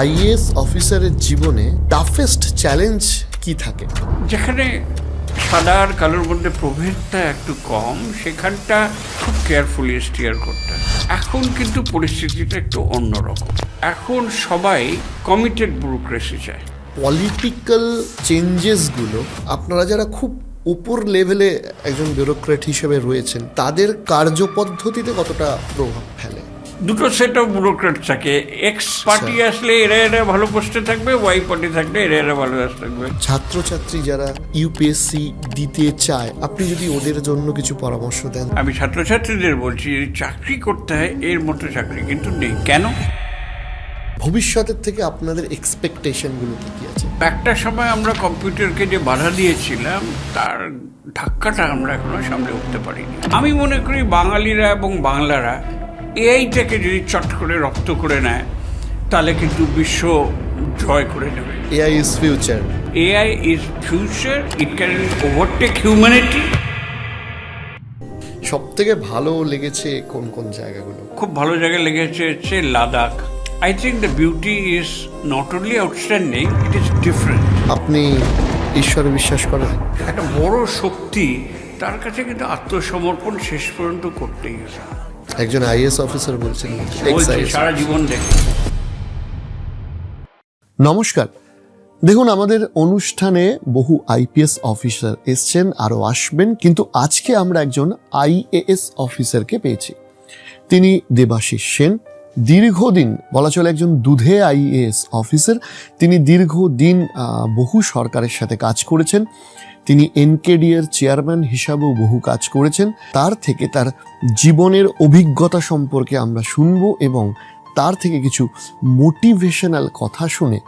IAS অফিসারের জীবনে toughest challenge কি থাকে? যেখানে সাদা আর কালোর মধ্যে প্রভেদটা একটু কম, সেখানটা খুব কেয়ারফুলি স্টিয়ার করতে হয়। এখন কিন্তু পরিস্থিতিটা একটু অন্যরকম। এখন সবাই কমিটেড ব্যুরোক্রেসি চায়। পলিটিক্যাল চেঞ্জেসগুলো আপনারা যারা খুব উপর লেভেলে একজন ব্যুরোক্রেট হিসেবে রয়েছেন তাদের কার্যপদ্ধতিতে কতটা প্রভাব ফেলে? দুটো সেট অফ ব্যুরোক্রেট থাকে। এক্স পার্টি আসলে এরা ভালো পোস্টে থাকবে, ওয়াই পার্টি থাকলে এরা ভালো থাকবে। ছাত্রছাত্রী যারা ইউপিএসসি দিতে চায়, আপনি যদি ওদের জন্য কিছু পরামর্শ দেন? আমি ছাত্রছাত্রীদের বলছি, চাকরি করতে হয়, এর মতো চাকরি কিন্তু নেই। কেন? ভবিষ্যতের থেকে আপনাদের এক্সপেকটেশনগুলো কি আছে? একটা সময় আমরা কম্পিউটারকে যে বাধা দিয়েছিলাম, তার ধাক্কাটা আমরা এখনো সামলে উঠতে পারিনি। আমি মনে করি বাঙালিরা এবং বাংলারা এআইটাকে যদি চট করে রপ্ত করে নেয়, তাহলে কিন্তু বিশ্ব জয় করে নেবে। AI is future. AI is future, it can overtake humanity. সব থেকে ভালো লেগেছে কোন কোন জায়গাগুলো? খুব ভালো জায়গায় লেগেছে হচ্ছে Ladakh. I think the beauty is not only outstanding, it is different. আপনি ঈশ্বরে বিশ্বাস করেন? একটা বড় শক্তি, তার কাছে কিন্তু আত্মসমর্পণ শেষ পর্যন্ত করতেই হবে। একজন আইএএস অফিসার বলছেন, সারা জীবন দেখে। নমস্কার। দেখুন, আমাদের অনুষ্ঠানে বহু আইপিএস অফিসার এসছেন, আরও আসবেন, কিন্তু আজকে আমরা একজন আইএএস অফিসারকে পেয়েছি। তিনি দেবাশিস সেন। দীর্ঘদিন, বলা চলে একজন দুধে আইএএস অফিসার। তিনি দীর্ঘদিন বহু সরকারের সাথে কাজ করেছেন। তিনি এনকেডিএর চেয়ারম্যান হিসাবেও বহু কাজ করেছেন। তার থেকে তার জীবনের অভিজ্ঞতা সম্পর্কে আমরা শুনব এবং তার থেকে কিছু মোটিভেশনাল কথা শুনে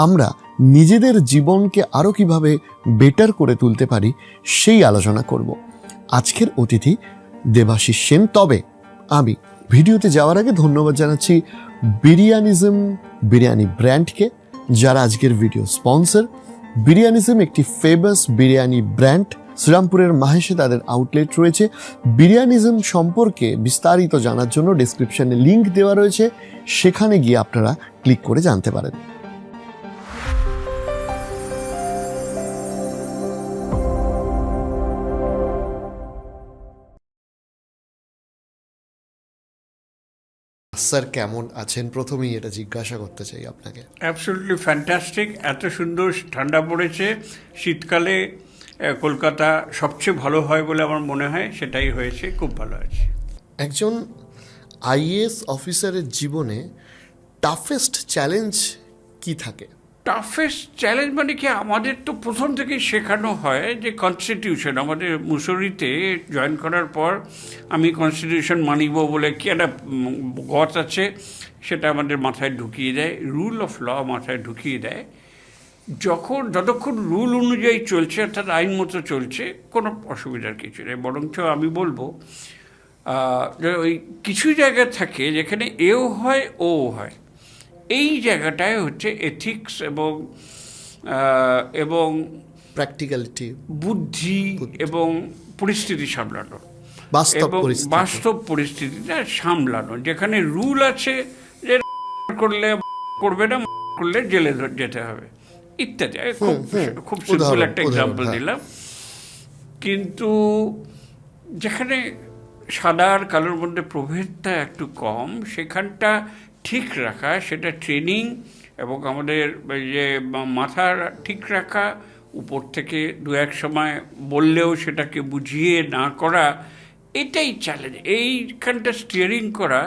আমরা নিজেদের জীবনকে আরও কিভাবে বেটার করে তুলতে পারি সেই আলোচনা করব। আজকের অতিথি দেবাশিস সেন। তবে আমি ভিডিওতে যাওয়ার আগে ধন্যবাদ জানাচ্ছি বিরিয়ানিজম বিরিয়ানি ব্র্যান্ডকে, যারা আজকের ভিডিও স্পন্সর। বিরিয়ানিজম একটি ফেমাস বিরিয়ানি ব্র্যান্ড। শ্রীরামপুরের মাহেশে তাদের আউটলেট রয়েছে। বিরিয়ানিজম সম্পর্কে বিস্তারিত জানার জন্য ডেসক্রিপশনে লিংক দেওয়া রয়েছে, সেখানে গিয়ে আপনারা ক্লিক করে জানতে পারেন। স্যার, কেমন আছেন? প্রথমেই এটা জিজ্ঞাসা করতে চাই আপনাকে। Absolutely fantastic. এত সুন্দর ঠান্ডা পড়েছে। শীতকালে কলকাতা সবচেয়ে ভালো হয় বলে আমার মনে হয়, সেটাই হয়েছে। খুব ভালো আছে। একজন আইএএস অফিসারের জীবনে টাফেস্ট চ্যালেঞ্জ কি থাকে? টাফেস্ট চ্যালেঞ্জ মানে কি, আমাদের তো প্রথম থেকেই শেখানো হয় যে কনস্টিটিউশন, আমাদের মুসরিতে জয়েন করার পর আমি কনস্টিটিউশন মানিব বলে কি একটা গত আছে, সেটা আমাদের মাথায় ঢুকিয়ে দেয়। রুল অফ ল মাথায় ঢুকিয়ে দেয়। যতক্ষণ রুল অনুযায়ী চলছে, অর্থাৎ আইন মতো চলছে, কোনো অসুবিধার কিছু নেই। বরঞ্চ আমি বলবো যে ওই কিছু জায়গা থাকে যেখানে এও হয় ও হয়। এই জায়গাটায় হচ্ছে এথিক্স এবং প্র্যাকটিক্যালিটি, বুদ্ধি এবং পরিস্থিতি সামলানো, বাস্তব পরিস্থিতিটা সামলানো। যেখানে রুল আছে যে করলে করবে না, করলে জেলে যেতে হবে ইত্যাদি। খুব সিম্পল একটা এক্সাম্পল দিলাম। কিন্তু যেখানে সাদা আর কালোর মধ্যে প্রভেদটা একটু কম, সেখানটা ঠিক রাখা, সেটা ট্রেনিং এবং আমাদের যে মাথার ঠিক রাখা, উপর থেকে দু এক সময় বললেও সেটাকে বুঝিয়ে না করা, এটাই চ্যালেঞ্জ। এইখানটা স্টিয়ারিং করা,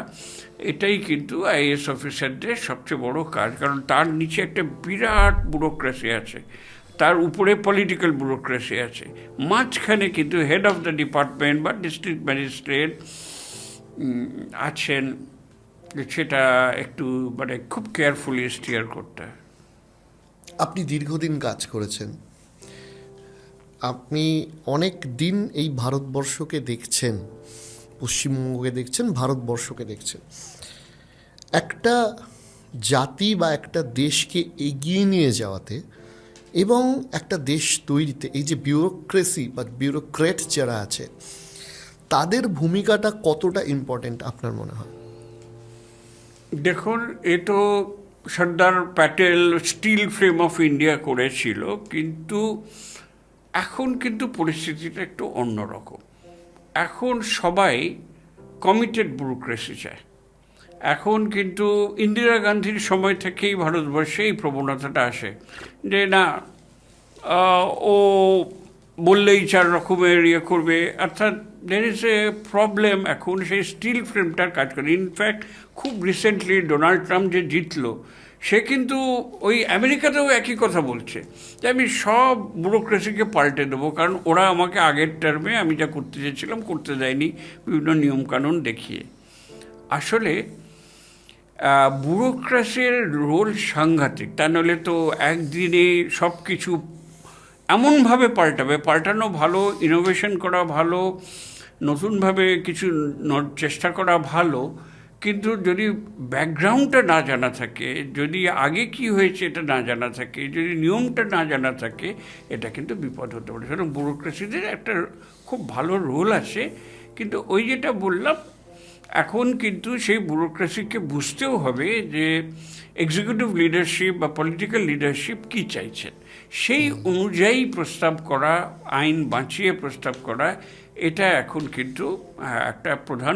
এটাই কিন্তু আইএএস অফিসারদের সবচেয়ে বড় কাজ। কারণ তার নিচে একটা বিরাট ব্যুরোক্রেসি আছে, তার উপরে পলিটিক্যাল ব্যুরোক্রেসি আছে, মাঝখানে কিন্তু হেড অফ দ্য ডিপার্টমেন্ট বা ডিস্ট্রিক্ট ম্যাজিস্ট্রেট আছেন। সেটা একটু মানে খুব কেয়ারফুলি স্টিয়ার করতে হয়। আপনি দীর্ঘদিন কাজ করেছেন, আপনি অনেক দিন এই ভারতবর্ষকে দেখছেন, পশ্চিমবঙ্গকে দেখছেন, ভারতবর্ষকে দেখছেন। একটা জাতি বা একটা দেশকে এগিয়ে নিয়ে যাওয়াতে এবং একটা দেশ তৈরিতে এই যে বিউরোক্রেসি বা বিউরোক্রেট যারা আছে, তাদের ভূমিকাটা কতটা ইম্পর্টেন্ট আপনার মনে হয়? দেখুন, এ তো Sardar Patel steel frame of India করেছিল, কিন্তু এখন কিন্তু পরিস্থিতিটা একটু অন্যরকম। এখন সবাই কমিটেড ব্যুরোক্রেসি চায়। এখন কিন্তু ইন্দিরা গান্ধীর সময় থেকেই ভারতবর্ষে এই প্রবণতাটা আসে যে না, ও বললেই 4 রকমের ইয়ে করবে, অর্থাৎ দের ইজ এ প্রবলেম। এখন সেই স্টিল ফ্রেমটার কাজ করে। ইনফ্যাক্ট খুব রিসেন্টলি ডোনাল্ড ট্রাম্প যে জিতলো, সে কিন্তু ওই আমেরিকাতেও একই কথা বলছে যে আমি সব ব্যুরোক্রেসিকে পাল্টে দেবো, কারণ ওরা আমাকে আগের টার্মে আমি যা করতে চেয়েছিলাম করতে দেয়নি বিভিন্ন নিয়মকানুন দেখিয়ে। আসলে ব্যুরোক্রেসির রোল সাংঘাতিক। তা নাহলে তো একদিনে সব কিছু এমনভাবে পাল্টানো ভালো, ইনোভেশন করা ভালো, নতুনভাবে কিছু চেষ্টা করা ভালো, কিন্তু যদি ব্যাকগ্রাউন্ডটা না জানা থাকে, যদি আগে কি হয়েছে এটা না জানা থাকে, যদি নিয়মটা না জানা থাকে, এটা কিন্তু বিপদ হতে পারে। সুতরাং ব্যুরোক্রেসিদের একটা খুব ভালো রোল আছে, কিন্তু ওই যেটা বললাম, এখন কিন্তু সেই ব্যুরোক্রেসিকে বুঝতেও হবে যে এক্সিকিউটিভ লিডারশিপ বা পলিটিক্যাল লিডারশিপ কী চাইছেন, সেই অনুযায়ী প্রস্তাব করা, আইন বাঁচিয়ে প্রস্তাব করা, এটা এখন কিন্তু একটা প্রধান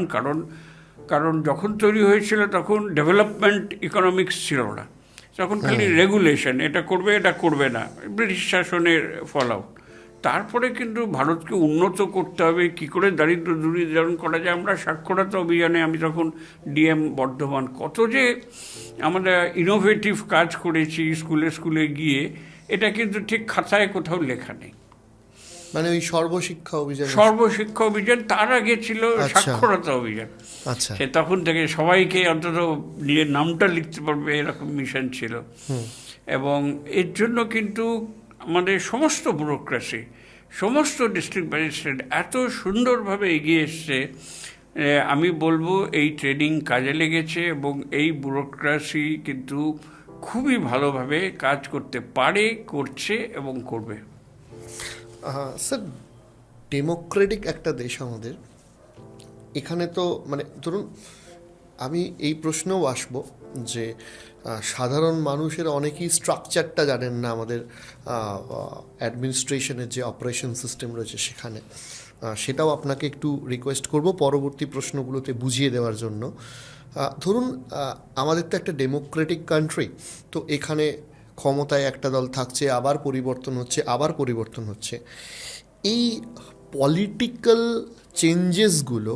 কারণ যখন তৈরি হয়েছিল তখন ডেভেলপমেন্ট ইকোনমিক্স ছিল না, তখন খালি রেগুলেশন, এটা করবে না, ব্রিটিশ শাসনের ফলআউট। তারপরে কিন্তু ভারতকে উন্নত করতে হবে, কী করে দারিদ্র দূরীকরণ করা যায়। আমরা সাক্ষরতা অভিযানে, আমি তখন ডিএম বর্ধমান, কত যে আমরা ইনোভেটিভ কাজ করেছি স্কুলে গিয়ে, এটা কিন্তু ঠিক খাতায় কোথাও লেখা নেই। মানে ওই সর্বশিক্ষা অভিযান তার আগে ছিল সাক্ষরতা অভিযান। আচ্ছা, সে তখন থেকে সবাইকে অন্তত নিজের নামটা লিখতে পারবে এরকম মিশন ছিল। এবং এর জন্য কিন্তু আমাদের সমস্ত ব্যুরোক্রেসি, সমস্ত ডিস্ট্রিক্ট ম্যাজিস্ট্রেট এত সুন্দরভাবে এগিয়ে এসছে, আমি বলবো এই ট্রেনিং কাজে লেগেছে এবং এই ব্যুরোক্রেসি কিন্তু খুবই ভালোভাবে কাজ করতে পারে, করছে এবং করবে। স্যার, ডেমোক্রেটিক একটা দেশ আমাদের, এখানে তো মানে ধরুন আমি এই প্রশ্নেও আসবো যে সাধারণ মানুষের অনেকেই স্ট্রাকচারটা জানেন না আমাদের অ্যাডমিনিস্ট্রেশনের যে অপারেশন সিস্টেম রয়েছে সেখানে। সেটাও আপনাকে একটু রিকোয়েস্ট করব পরবর্তী প্রশ্নগুলোতে বুঝিয়ে দেওয়ার জন্য। ধরুন আমাদের তো একটা ডেমোক্রেটিক কান্ট্রি, তো এখানে ক্ষমতায় একটা দল থাকছে, আবার পরিবর্তন হচ্ছে। এই পলিটিক্যাল চেঞ্জেসগুলো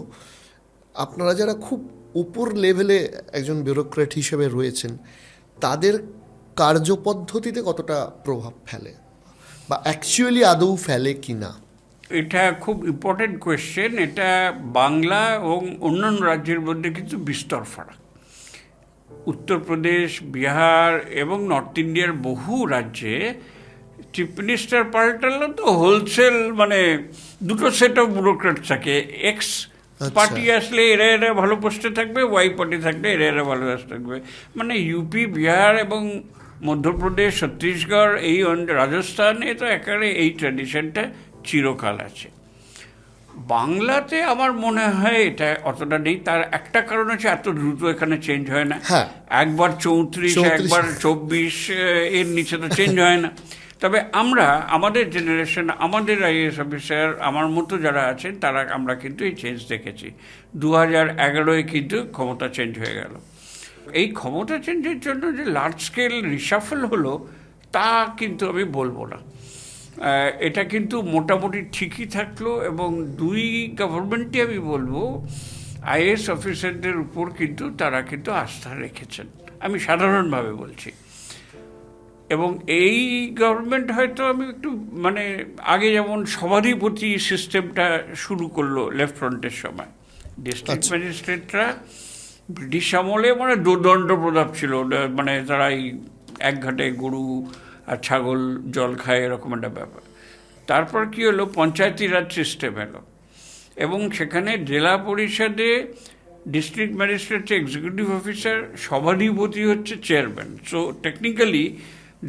আপনারা যারা খুব উপর লেভেলে একজন ব্যুরোক্র্যাট হিসেবে রয়েছেন, তাদের কার্যপদ্ধতিতে কতটা প্রভাব ফেলে বা অ্যাকচুয়ালি আদৌ ফেলে কি না? এটা খুব ইম্পর্টেন্ট কোয়েশ্চেন। এটা বাংলা এবং অন্যান্য রাজ্যের মধ্যে কিন্তু বিস্তর ফারাক। উত্তরপ্রদেশ, বিহার এবং নর্থ ইন্ডিয়ার বহু রাজ্যে চিফ মিনিস্টার পাল্টালো তো হোলসেল, মানে দুটো সেট অফ ব্যুরোক্র্যাট থাকে। এক্স পার্টি আসলে এরা ভালো পোস্টে থাকবে, ওয়াই পার্টি থাকলে এরা ভালো পোস্টে থাকবে। মানে ইউপি, বিহার এবং মধ্যপ্রদেশ, ছত্তিশগড়, এই রাজস্থানে তো একেবারে এই ট্র্যাডিশনটা চিরকাল আছে। বাংলাতে আমার মনে হয় এটা অতটা নেই। তার একটা কারণ হচ্ছে এত দ্রুত এখানে চেঞ্জ হয় না। একবার 34, একবার 24, এর নিচে তো চেঞ্জ হয় না। তবে আমাদের জেনারেশন, আমাদের আইএএস অফিসার, আমার মতো যারা আছেন তারা, আমরা কিন্তু এই চেঞ্জ দেখেছি। 2011-এ কিন্তু ক্ষমতা চেঞ্জ হয়ে গেল। এই ক্ষমতা চেঞ্জের জন্য যে লার্জ স্কেল রিশাফল হলো তা কিন্তু আমি বলবো না। এটা কিন্তু মোটামুটি ঠিকই থাকলো এবং দুই গভর্নমেন্টই আমি বলবো আইএএস অফিসারদের উপর কিন্তু তারা কিন্তু আস্থা রেখেছেন, আমি সাধারণভাবে বলছি। এবং এই গভর্নমেন্ট হয়তো আমি একটু মানে আগে যেমন সভাধিপতি সিস্টেমটা শুরু করলো লেফট ফ্রন্টের সময়, ডিস্ট্রিক্ট ম্যাজিস্ট্রেটরা ব্রিটিশ আমলে মানে দুর্দণ্ড প্রতাপ ছিল, মানে তারা এই এক ঘাটে গরু আর ছাগল জল খায় এরকম একটা ব্যাপার। তারপর কি হলো, পঞ্চায়েতি রাজ সিস্টেম এলো এবং সেখানে জেলা পরিষদে ডিস্ট্রিক্ট ম্যাজিস্ট্রেট এক্সিকিউটিভ অফিসার, সভাধিপতি হচ্ছে chairman. So technically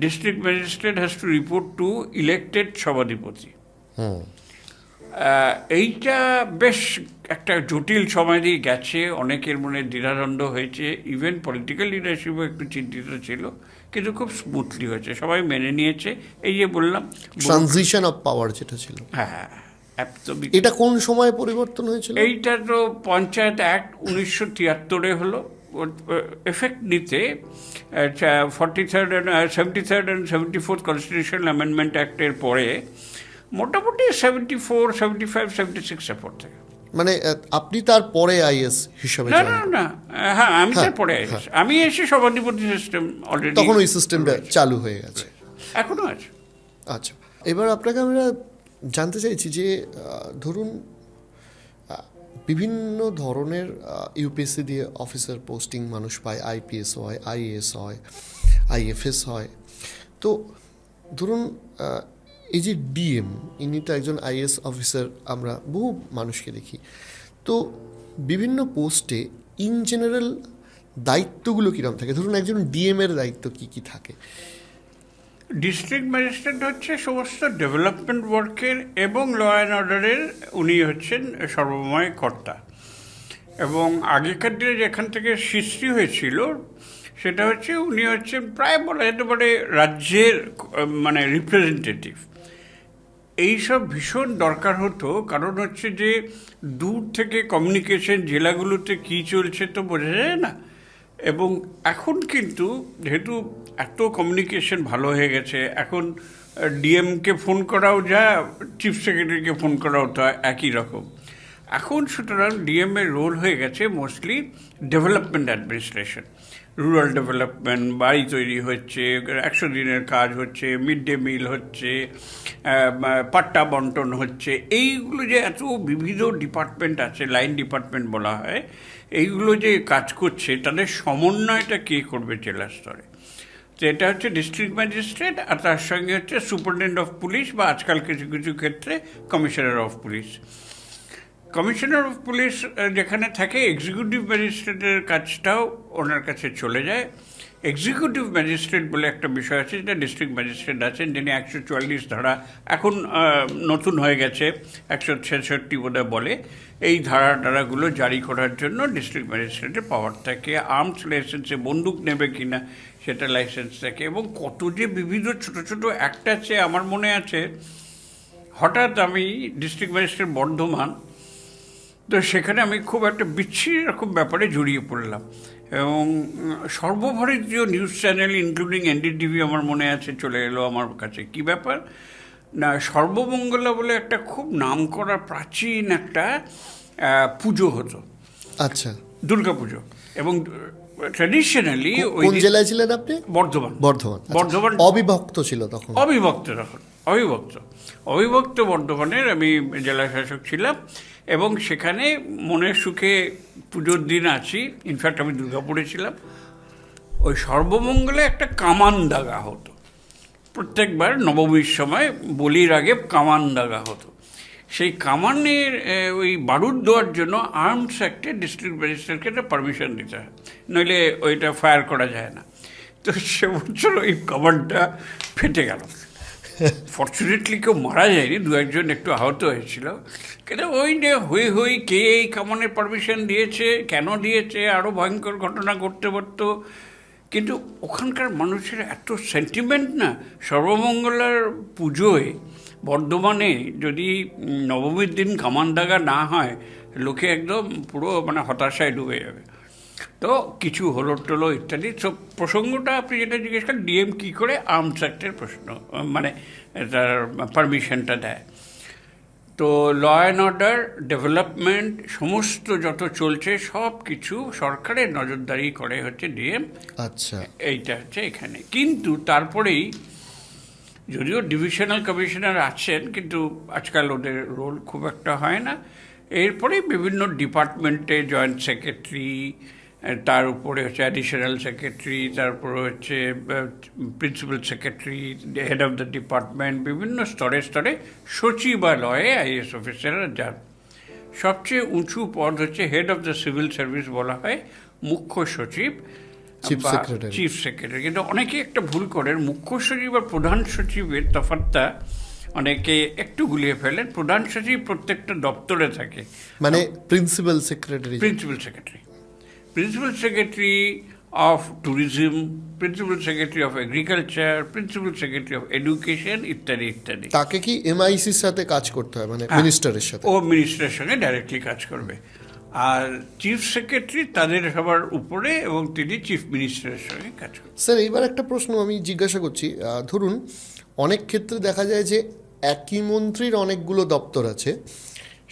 district magistrate has to report to elected সভাধিপতি। এইটা বেশ একটা জটিল সময় দিয়ে গেছে, অনেকের মনে দ্বিধাদ্বন্দ্ব হয়েছে, ইভেন পলিটিক্যাল লিডারশিপও একটু চিন্তিত ছিল, কিন্তু খুব স্মুথলি হয়েছে, সবাই মেনে নিয়েছে। এই যে বললাম ট্রানজিশন অফ পাওয়ার যেটা ছিল, হ্যাঁ, এটা কোন সময়ে পরিবর্তন হয়েছিল? এইটা তো পঞ্চায়েত অ্যাক্ট 1973 হলো, এফেক্ট নিতে 43rd and 73rd and 74th constitutional amendment অ্যাক্টের পরে মোটামুটি 74, 75, 76 এর পর থেকে। মানে আপনি তার পরে আইএস হিসাবে? না না না, হ্যাঁ আমি তার পরে আমি এসে সভাধিপতি সিস্টেম অলরেডি, তখন ওই সিস্টেমটা চালু হয়ে গেছে, এখনো আছে। আচ্ছা, এবার আপনাকে আমরা জানতে চাইছি যে ধরুন বিভিন্ন ধরনের ইউপিএসসি দিয়ে অফিসার পোস্টিং মানুষ পায়, আইপিএস হয়, আইএএস হয়, আইএফএস হয়। তো ধরুন এই যে ডিএম, ইনি তো একজন আইএএস অফিসার, আমরা বহু মানুষকে দেখি। তো বিভিন্ন পোস্টে ইন জেনারেল দায়িত্বগুলো কীরকম থাকে? ধরুন একজন ডিএম এর দায়িত্ব কী কী থাকে? ডিস্ট্রিক্ট ম্যাজিস্ট্রেট হচ্ছে সমস্ত ডেভেলপমেন্ট ওয়ার্কের এবং ল অ্যান্ড অর্ডারের উনি হচ্ছেন সর্বময় কর্তা। এবং আগেকার দিনে যেখান থেকে সৃষ্টি হয়েছিল সেটা হচ্ছে উনি হচ্ছেন প্রায় বলা যেতে পারে রাজ্যের মানে রিপ্রেজেন্টেটিভ। এইসব ভীষণ দরকার হতো, কারণ হচ্ছে যে দূর থেকে কমিউনিকেশন জেলাগুলোতে কী চলছে তো বোঝা যায় না। এবং এখন কিন্তু যেহেতু এত কমিউনিকেশন ভালো হয়ে গেছে, এখন ডিএমকে ফোন করাও যা, চিফ সেক্রেটারিকে ফোন করাও তা একই রকম এখন। সুতরাং ডিএমের রোল হয়ে গেছে mostly development administration, rural development, বাড়ি তৈরি হচ্ছে, 100 দিনের কাজ হচ্ছে, মিড ডে মিল হচ্ছে, পাট্টা বন্টন হচ্ছে, এইগুলো যে এত বিবিধ ডিপার্টমেন্ট আছে, লাইন ডিপার্টমেন্ট বলা হয়, এইগুলো যে কাজ করছে তাদের সমন্বয়টা কে করবে জেলা স্তরে? তো এটা হচ্ছে ডিস্ট্রিক্ট ম্যাজিস্ট্রেট, আর তার সঙ্গে হচ্ছে সুপারিনটেন্ডেন্ট অফ পুলিশ, বা আজকাল কিছু কিছু ক্ষেত্রে commissioner of police. Commissioner of police যেখানে থাকে, এক্সিকিউটিভ ম্যাজিস্ট্রেটের কাজটাও ওনার কাছে চলে যায়। এক্সিকিউটিভ ম্যাজিস্ট্রেট বলে একটা বিষয় আছে, যেটা ডিস্ট্রিক্ট ম্যাজিস্ট্রেট আছেন, যিনি 144 ধারা, এখন নতুন হয়ে গেছে 166 বোধহয় বলে, এই ধারাগুলো জারি করার জন্য ডিস্ট্রিক্ট ম্যাজিস্ট্রেটের পাওয়ার থাকে। আর্মস লাইসেন্সে বন্দুক নেবে কিনা সেটা লাইসেন্স থাকে, এবং কত যে বিবিধ ছোট ছোট অ্যাক্ট আছে। আমার মনে আছে হঠাৎ আমি ডিস্ট্রিক্ট ম্যাজিস্ট্রেট বর্ধমান, তো সেখানে আমি খুব একটা বিচ্ছিরি রকম ব্যাপারে জড়িয়ে পড়লাম, এবং সর্বভারতীয় নিউজ চ্যানেল ইনক্লুডিং এনডিটিভি আমার মনে আছে চলে এলো আমার কাছে। কি ব্যাপার না, সর্বমঙ্গলা বলে একটা খুব নামকরা প্রাচীন একটা পুজো হতো, আচ্ছা, দুর্গা পুজো। এবং ট্র্যাডিশনালি কোন জেলায় ছিলেন আপনি? বর্ধমান। বর্ধমান। বর্ধমান অবিভক্ত ছিল তখন? অবিভক্ত বর্ধমানের আমি জেলা শাসক ছিলাম, এবং সেখানে মনের সুখে পুজোর দিন আছি। ইনফ্যাক্ট আমি দুর্গাপুরে ছিলাম। ওই সর্বমঙ্গলে একটা কামান দাগা হতো প্রত্যেকবার নবমীর সময়, বলির আগে কামান দাগা হতো। সেই কামানের ওই বারুদ দেওয়ার জন্য আর্মস অ্যাক্টে ডিস্ট্রিক্ট ম্যাজিস্ট্রেটকে একটা পারমিশন দিতে হয়, নইলে ওইটা ফায়ার করা যায় না। তো সে বছর ওই কামানটা ফেটে গেল। ফর্চুনেটলি কেউ মারা যায়নি, দু একজন একটু আহত হয়েছিল। কিন্তু ওই যে হই কে এই কামানের পারমিশন দিয়েছে, কেন দিয়েছে, আরও ভয়ঙ্কর ঘটনা ঘটতে পারতো। কিন্তু ওখানকার মানুষের এত সেন্টিমেন্ট না, সর্বমঙ্গলার পুজোয় বর্ধমানে যদি নবমীর দিন কামান দাগা না হয়, লোকে একদম পুরো মানে হতাশায় ডুবে যাবে। তো কিছু হলো টলো ইত্যাদি। সব প্রসঙ্গটা আপনি যেটা জিজ্ঞেস করেন, ডিএম কী করে আর্মস অ্যাক্টের প্রশ্ন, মানে তার পারমিশনটা দেয়। তো ল অ্যান্ড অর্ডার, ডেভেলপমেন্ট, সমস্ত যত চলছে সব কিছু সরকারের নজরদারি করে হচ্ছে ডিএম। আচ্ছা, এইটা হচ্ছে এখানে। কিন্তু তারপরেই যদিও ডিভিশনাল কমিশনার আছেন, কিন্তু আজকাল ওদের রোল খুব একটা হয় না। এরপরেই বিভিন্ন ডিপার্টমেন্টে জয়েন্ট সেক্রেটারি, তার উপরে হচ্ছে অ্যাডিশনাল সেক্রেটারি, তারপরে হচ্ছে principal secretary, head of the department, বিভিন্ন স্তরে স্তরে সচিবালয়ে আইএস অফিসাররা যান। সবচেয়ে উঁচু পদ হচ্ছে head of the civil service বলা হয়, মুখ্য সচিব বা চিফ সেক্রেটারি। কিন্তু অনেকে একটা ভুল করেন, মুখ্য সচিব আর প্রধান সচিবের তফাৎটা অনেকে একটু গুলিয়ে ফেলেন। প্রধান সচিব প্রত্যেকটা দপ্তরে থাকে, মানে principal secretary principal secretary of tourism, principal secretary of agriculture, principal secretary of education ইত্যাদি ইত্যাদি। তাকে কি এমআইসির সাথে কাজ করতে হয়, মানে মিনিস্টারের সাথে? ও মিনিস্টারের সঙ্গে ডাইরেক্টলি কাজ করবে। আর চিফ সেক্রেটারি তাদের সবার উপরে, এবং তিনি চিফ মিনিস্টারের সঙ্গে কাজ করবেন। স্যার এইবার একটা প্রশ্ন আমি জিজ্ঞাসা করছি, ধরুন অনেক ক্ষেত্রে দেখা যায় যে একই মন্ত্রীর অনেকগুলো দপ্তর আছে,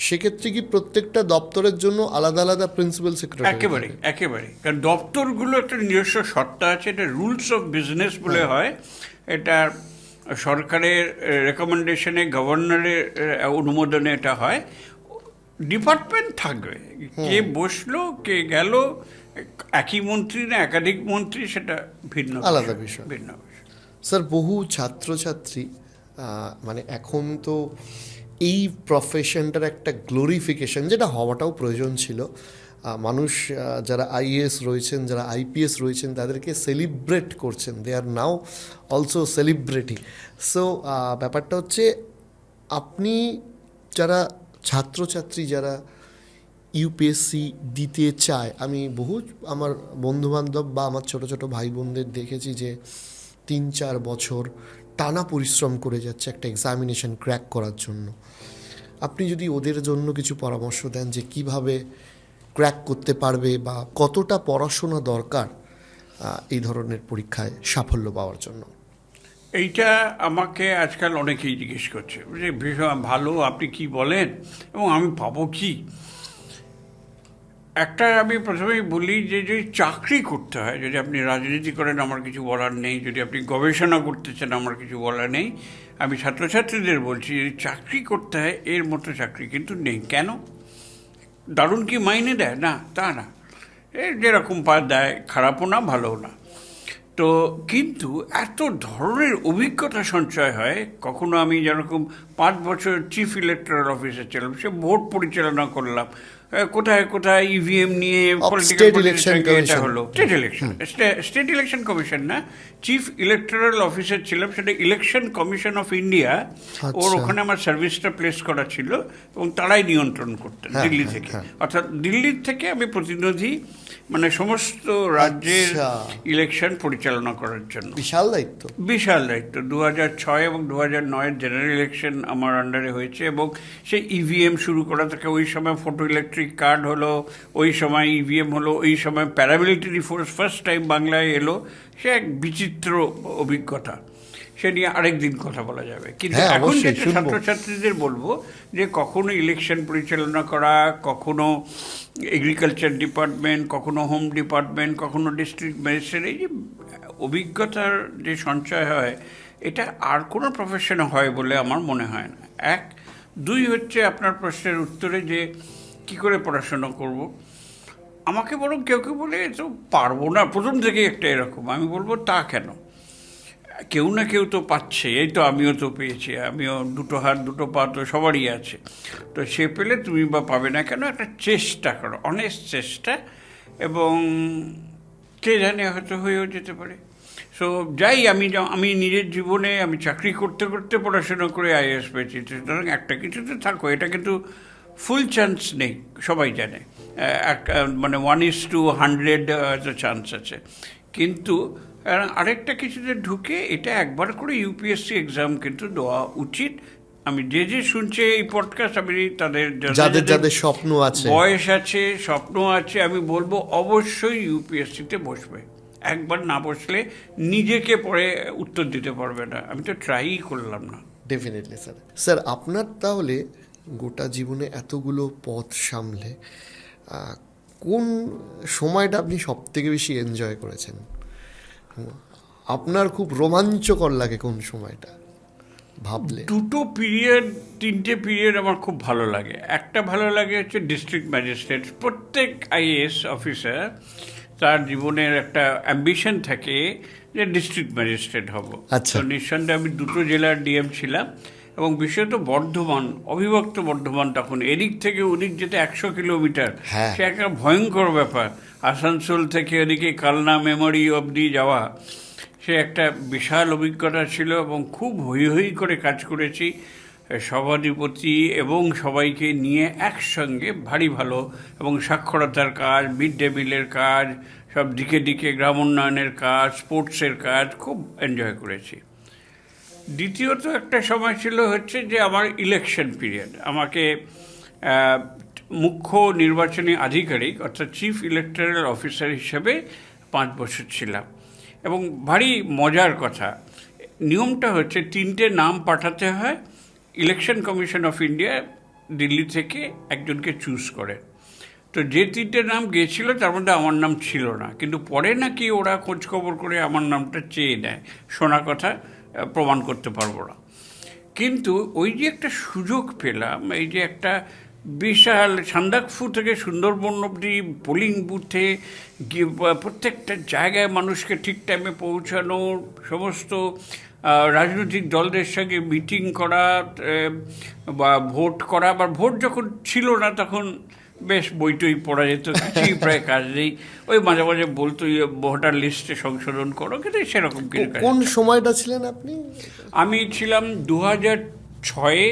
সেক্ষেত্রে কি প্রত্যেকটা দপ্তরের জন্য আলাদা আলাদা প্রিন্সিপাল সেক্রেটারি? একেবারে, কারণ দপ্তরগুলো একটা নিজস্ব সত্তা আছে, এটা রুলস অফ বিজনেস বলে হয়। এটা সরকারের রেকমেন্ডেশনে, গভর্নরের অনুমোদনে এটা হয়। ডিপার্টমেন্ট থাকবে, কে বসলো কে গেল, একই মন্ত্রী না একাধিক মন্ত্রী, সেটা ভিন্ন আলাদা বিষয়। ভিন্ন বিষয়। স্যার বহু ছাত্রছাত্রী মানে এখন তো এই প্রফেশনটার একটা গ্লোরিফিকেশন, যেটা হওয়াটাও প্রয়োজন ছিল, মানুষ যারা আইএএস রয়েছেন, যারা আইপিএস রয়েছেন, তাদেরকে সেলিব্রেট করছেন, দে আর নাও অলসো সেলিব্রিটি। সো ব্যাপারটা হচ্ছে, আপনি যারা ছাত্রছাত্রী যারা ইউপিএসসি দিতে চায়, আমি বহু আমার বন্ধুবান্ধব বা আমার ছোট ছোট ভাই বোনদের দেখেছি যে 3-4 বছর টানা পরিশ্রম করে যাচ্ছে একটা এক্সামিনেশন ক্র্যাক করার জন্য। আপনি যদি ওদের জন্য কিছু পরামর্শ দেন যে কিভাবে ক্র্যাক করতে পারবে বা কতটা পড়াশোনা দরকার এই ধরনের পরীক্ষায় সাফল্য পাওয়ার জন্য। এইটা আমাকে আজকাল অনেকেই জিজ্ঞেস করছে যে ভীষণ ভালো, আপনি কি বলেন এবং আমি পাবো কি। একটা আমি প্রথমেই বলি যে যদি চাকরি করতে হয়, যদি আপনি রাজনীতি করেন আমার কিছু বলার নেই, যদি আপনি গবেষণা করতে চান আমার কিছু বলার নেই। আমি ছাত্রছাত্রীদের বলছি, যদি চাকরি করতে হয় এর মতো চাকরি কিন্তু নেই। কেন? দারুণ কি মাইনে দেয়? না, তা না, যেরকম দেয়, খারাপও না ভালোও না। তো কিন্তু এত ধরনের অভিজ্ঞতা সঞ্চয় হয়। কখনো আমি যেরকম 5 বছর চিফ ইলেকট্রাল অফিসার ছিলাম, সে ভোট পরিচালনা করলাম, কোথায় কোথায় ইভিএম নিয়ে এটা হলো স্টেট ইলেকশন কমিশন না, চিফ ইলেকট্রাল অফিসার ছিলাম, সেটা ইলেকশন কমিশন অফ ইন্ডিয়া। ওর ওখানে আমার সার্ভিসটা প্লেস করা ছিল এবং তারাই নিয়ন্ত্রণ করতেন দিল্লি থেকে। অর্থাৎ দিল্লির থেকে আমি প্রতিনিধি, মানে সমস্ত রাজ্যের ইলেকশন পরিচালনা করার জন্য। বিশাল দায়িত্ব। 2006 এবং 2009-এর জেনারেল ইলেকশন আমার আন্ডারে হয়েছে, এবং সেই ইভিএম শুরু করা থেকে, ওই সময় ফটো ইলেকট্রিক কার্ড হলো, ওই সময় ইভিএম হলো, ওই সময় প্যারামিলিটারি ফোর্স ফার্স্ট টাইম বাংলায় এলো। সে এক বিচিত্র অভিজ্ঞতা, সে নিয়ে আরেকদিন কথা বলা যাবে। কিন্তু এখন যেটা ছাত্রছাত্রীদের বলবো যে কখনো ইলেকশন পরিচালনা করা, কখনো এগ্রিকালচার ডিপার্টমেন্ট, কখনো হোম ডিপার্টমেন্ট, কখনো ডিস্ট্রিক্ট ম্যাজিস্ট্রেট, এই যে অভিজ্ঞতার যে সঞ্চয় হয়, এটা আর কোনো প্রফেশনে হয় বলে আমার মনে হয় না। 1, 2 হচ্ছে আপনার প্রশ্নের উত্তরে যে কি করে পড়াশোনা করব। আমাকে বরং কেউ কেউ বলে তো পারবো না, প্রথম থেকেই একটা এরকম। আমি বলবো তা কেন, কেউ না কেউ তো পাচ্ছে, এই তো আমিও তো পেয়েছি, আমিও 2 হাত 2 পা তো সবারই আছে। তো সে পেলে তুমি বা পাবে না কেন? একটা চেষ্টা করো, অনেস্ট চেষ্টা, এবং কে জানে হয়তো হয়েও যেতে পারে। সো যাই, আমি নিজের জীবনে আমি চাকরি করতে করতে পড়াশোনা করে আইএএস পেয়েছি, সুতরাং একটা কিছুতে থাকো, এটা কিন্তু ফুল চান্স নেই, সবাই জানে। মানে 1:100 হয়তো চান্স আছে, কিন্তু আরেকটা কিছুতে ঢুকে এটা একবার করে ইউপিএসসি এক্সাম কিন্তু দেওয়া উচিত। আমি যে শুনছে এই পডকাস্ট, আমি তাদের যাদের স্বপ্ন আছে, বয়স আছে, স্বপ্ন আছে, আমি বলবো অবশ্যই ইউপিএসসিতে বসবে। একবার না বসলে নিজেকে পরে উত্তর দিতে পারবে না। আমি তো ট্রাইই করলাম না। Definitely sir. স্যার আপনার তাহলে গোটা জীবনে এতগুলো পথ সামলে কোন সময়টা আপনি সব থেকে বেশি এনজয় করেছেন? আপনার খুব রোমাঞ্চকর লাগে কোন সময়টা ভাবলে? 3টে পিরিয়ড আমার খুব ভালো লাগে। একটা ভালো লাগে হচ্ছে ডিস্ট্রিক্ট ম্যাজিস্ট্রেট। প্রত্যেক আইএএস অফিসার তার জীবনের একটা অ্যাম্বিশন থাকে যে ডিস্ট্রিক্ট ম্যাজিস্ট্রেট হব। তো নিঃসন্দেহে আমি 2 জেলার ডিএম ছিলাম, এবং বিশেষত বর্ধমান, অবিভক্ত বর্ধমান, তখন এদিক থেকে ওদিক যেতে 100 কিলোমিটার, সে একটা ভয়ঙ্কর ব্যাপার। আসানসোল থেকে ওদিকে কালনা মেমোরি অবধি যাওয়া, সে একটা বিশাল অভিজ্ঞতা ছিল এবং খুব হৈ হৈ করে কাজ করেছি সভাধিপতি এবং সবাইকে নিয়ে একসঙ্গে, ভারী ভালো। এবং সাক্ষরতার কাজ, মিড ডে মিলের কাজ, সব দিকে দিকে গ্রাম উন্নয়নের কাজ, স্পোর্টসের কাজ খুব এনজয় করেছি। দ্বিতীয়ত একটা সময় ছিল হচ্ছে যে আমার ইলেকশন পিরিয়ড। আমাকে মুখ্য নির্বাচনী আধিকারিক অর্থাৎ চিফ ইলেকটোরাল অফিসার হিসেবে 5 বছর ছিলাম। এবং ভারী মজার কথা, নিয়মটা হচ্ছে 3টে নাম পাঠাতে হয়, election commission of India Delhi থেকে একজনকে চুজ করে। তো যে 3টে নাম গিয়েছিল তার মধ্যে আমার নাম ছিল না, কিন্তু পরে নাকি ওরা খোঁজখবর করে আমার নামটা চেয়ে নেয়। শোনা কথা, প্রমাণ করতে পারবো না। কিন্তু ওই যে একটা সুযোগ পেলাম, এই যে একটা বিশাল সান্দাকফু থেকে সুন্দরবন অবধি পোলিং বুথে গিয়ে প্রত্যেকটা জায়গায় মানুষকে ঠিক টাইমে পৌঁছানো, সমস্ত রাজনৈতিক দলদের সঙ্গে মিটিং করা বা ভোট করা। আবার ভোট যখন ছিল না তখন বেশ বইটই পড়া যেত, কিছুই প্রায় কাজ নেই। ওই মাঝে মাঝে বলতো ভোটার লিস্টে সংশোধন করো, কিন্তু সেরকম কিছু। কোন সময়টা ছিলেন আপনি? আমি ছিলাম 2006-এ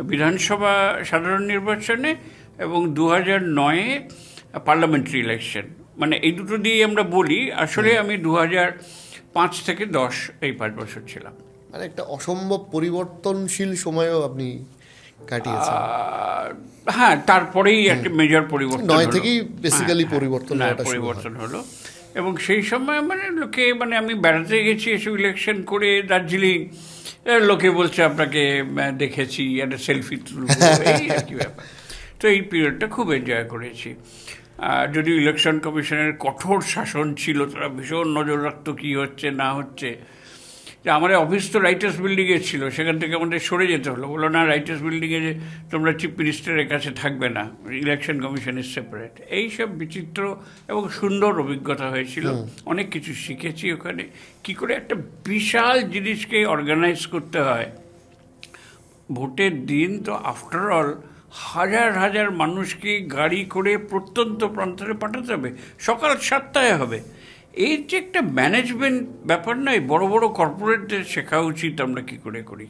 বিধানসভা সাধারণ নির্বাচনে এবং 2009-এ পার্লামেন্টারি ইলেকশন। মানে এই দুটো দিয়ে আমরা বলি, আসলে আমি 2005 থেকে 10 এই 5 বছর ছিলাম। মানে একটা অসম্ভব পরিবর্তনশীল সময়ও আপনি কাটিয়েছেন। হ্যাঁ, তারপরেই একটা মেজর পরিবর্তন, 9 থেকেই বেসিক্যালি পরিবর্তন হলো। এবং সেই সময় মানে লোকে, মানে আমি বেড়াতে গেছি এসব ইলেকশন করে দার্জিলিং, লোকে বলছে আপনাকে দেখেছি, একটা সেলফি তুলবো, এই আর কি ব্যাপার। তো এই পিরিয়ডটা খুব এনজয় করেছি। যদিও ইলেকশন কমিশনের কঠোর শাসন ছিল, তারা ভীষণ নজর রাখতো কী হচ্ছে না হচ্ছে। যে আমাদের অফিস তো রাইটার্স বিল্ডিংয়ে ছিল, সেখান থেকে আমাদের সরে যেতে হলো। বললো না, রাইটার্স বিল্ডিংয়ে যে তোমরা চিফ মিনিস্টারের কাছে থাকবে না, ইলেকশন কমিশন ইজ সেপারেট। এইসব বিচিত্র এবং সুন্দর অভিজ্ঞতা হয়েছিল। অনেক কিছু শিখেছি ওখানে, কি করে একটা বিশাল জিনিসকে অর্গানাইজ করতে হয়। ভোটের দিন তো আফটার অল হাজার হাজার মানুষকে গাড়ি করে প্রত্যন্ত প্রান্তরে পাঠাতে হবে, সকাল 7টায় হবে। এই যে একটা ম্যানেজমেন্ট ব্যাপার নয়, বড় বড় কর্পোরেটদের শেখা উচিত আমরা কি করে করি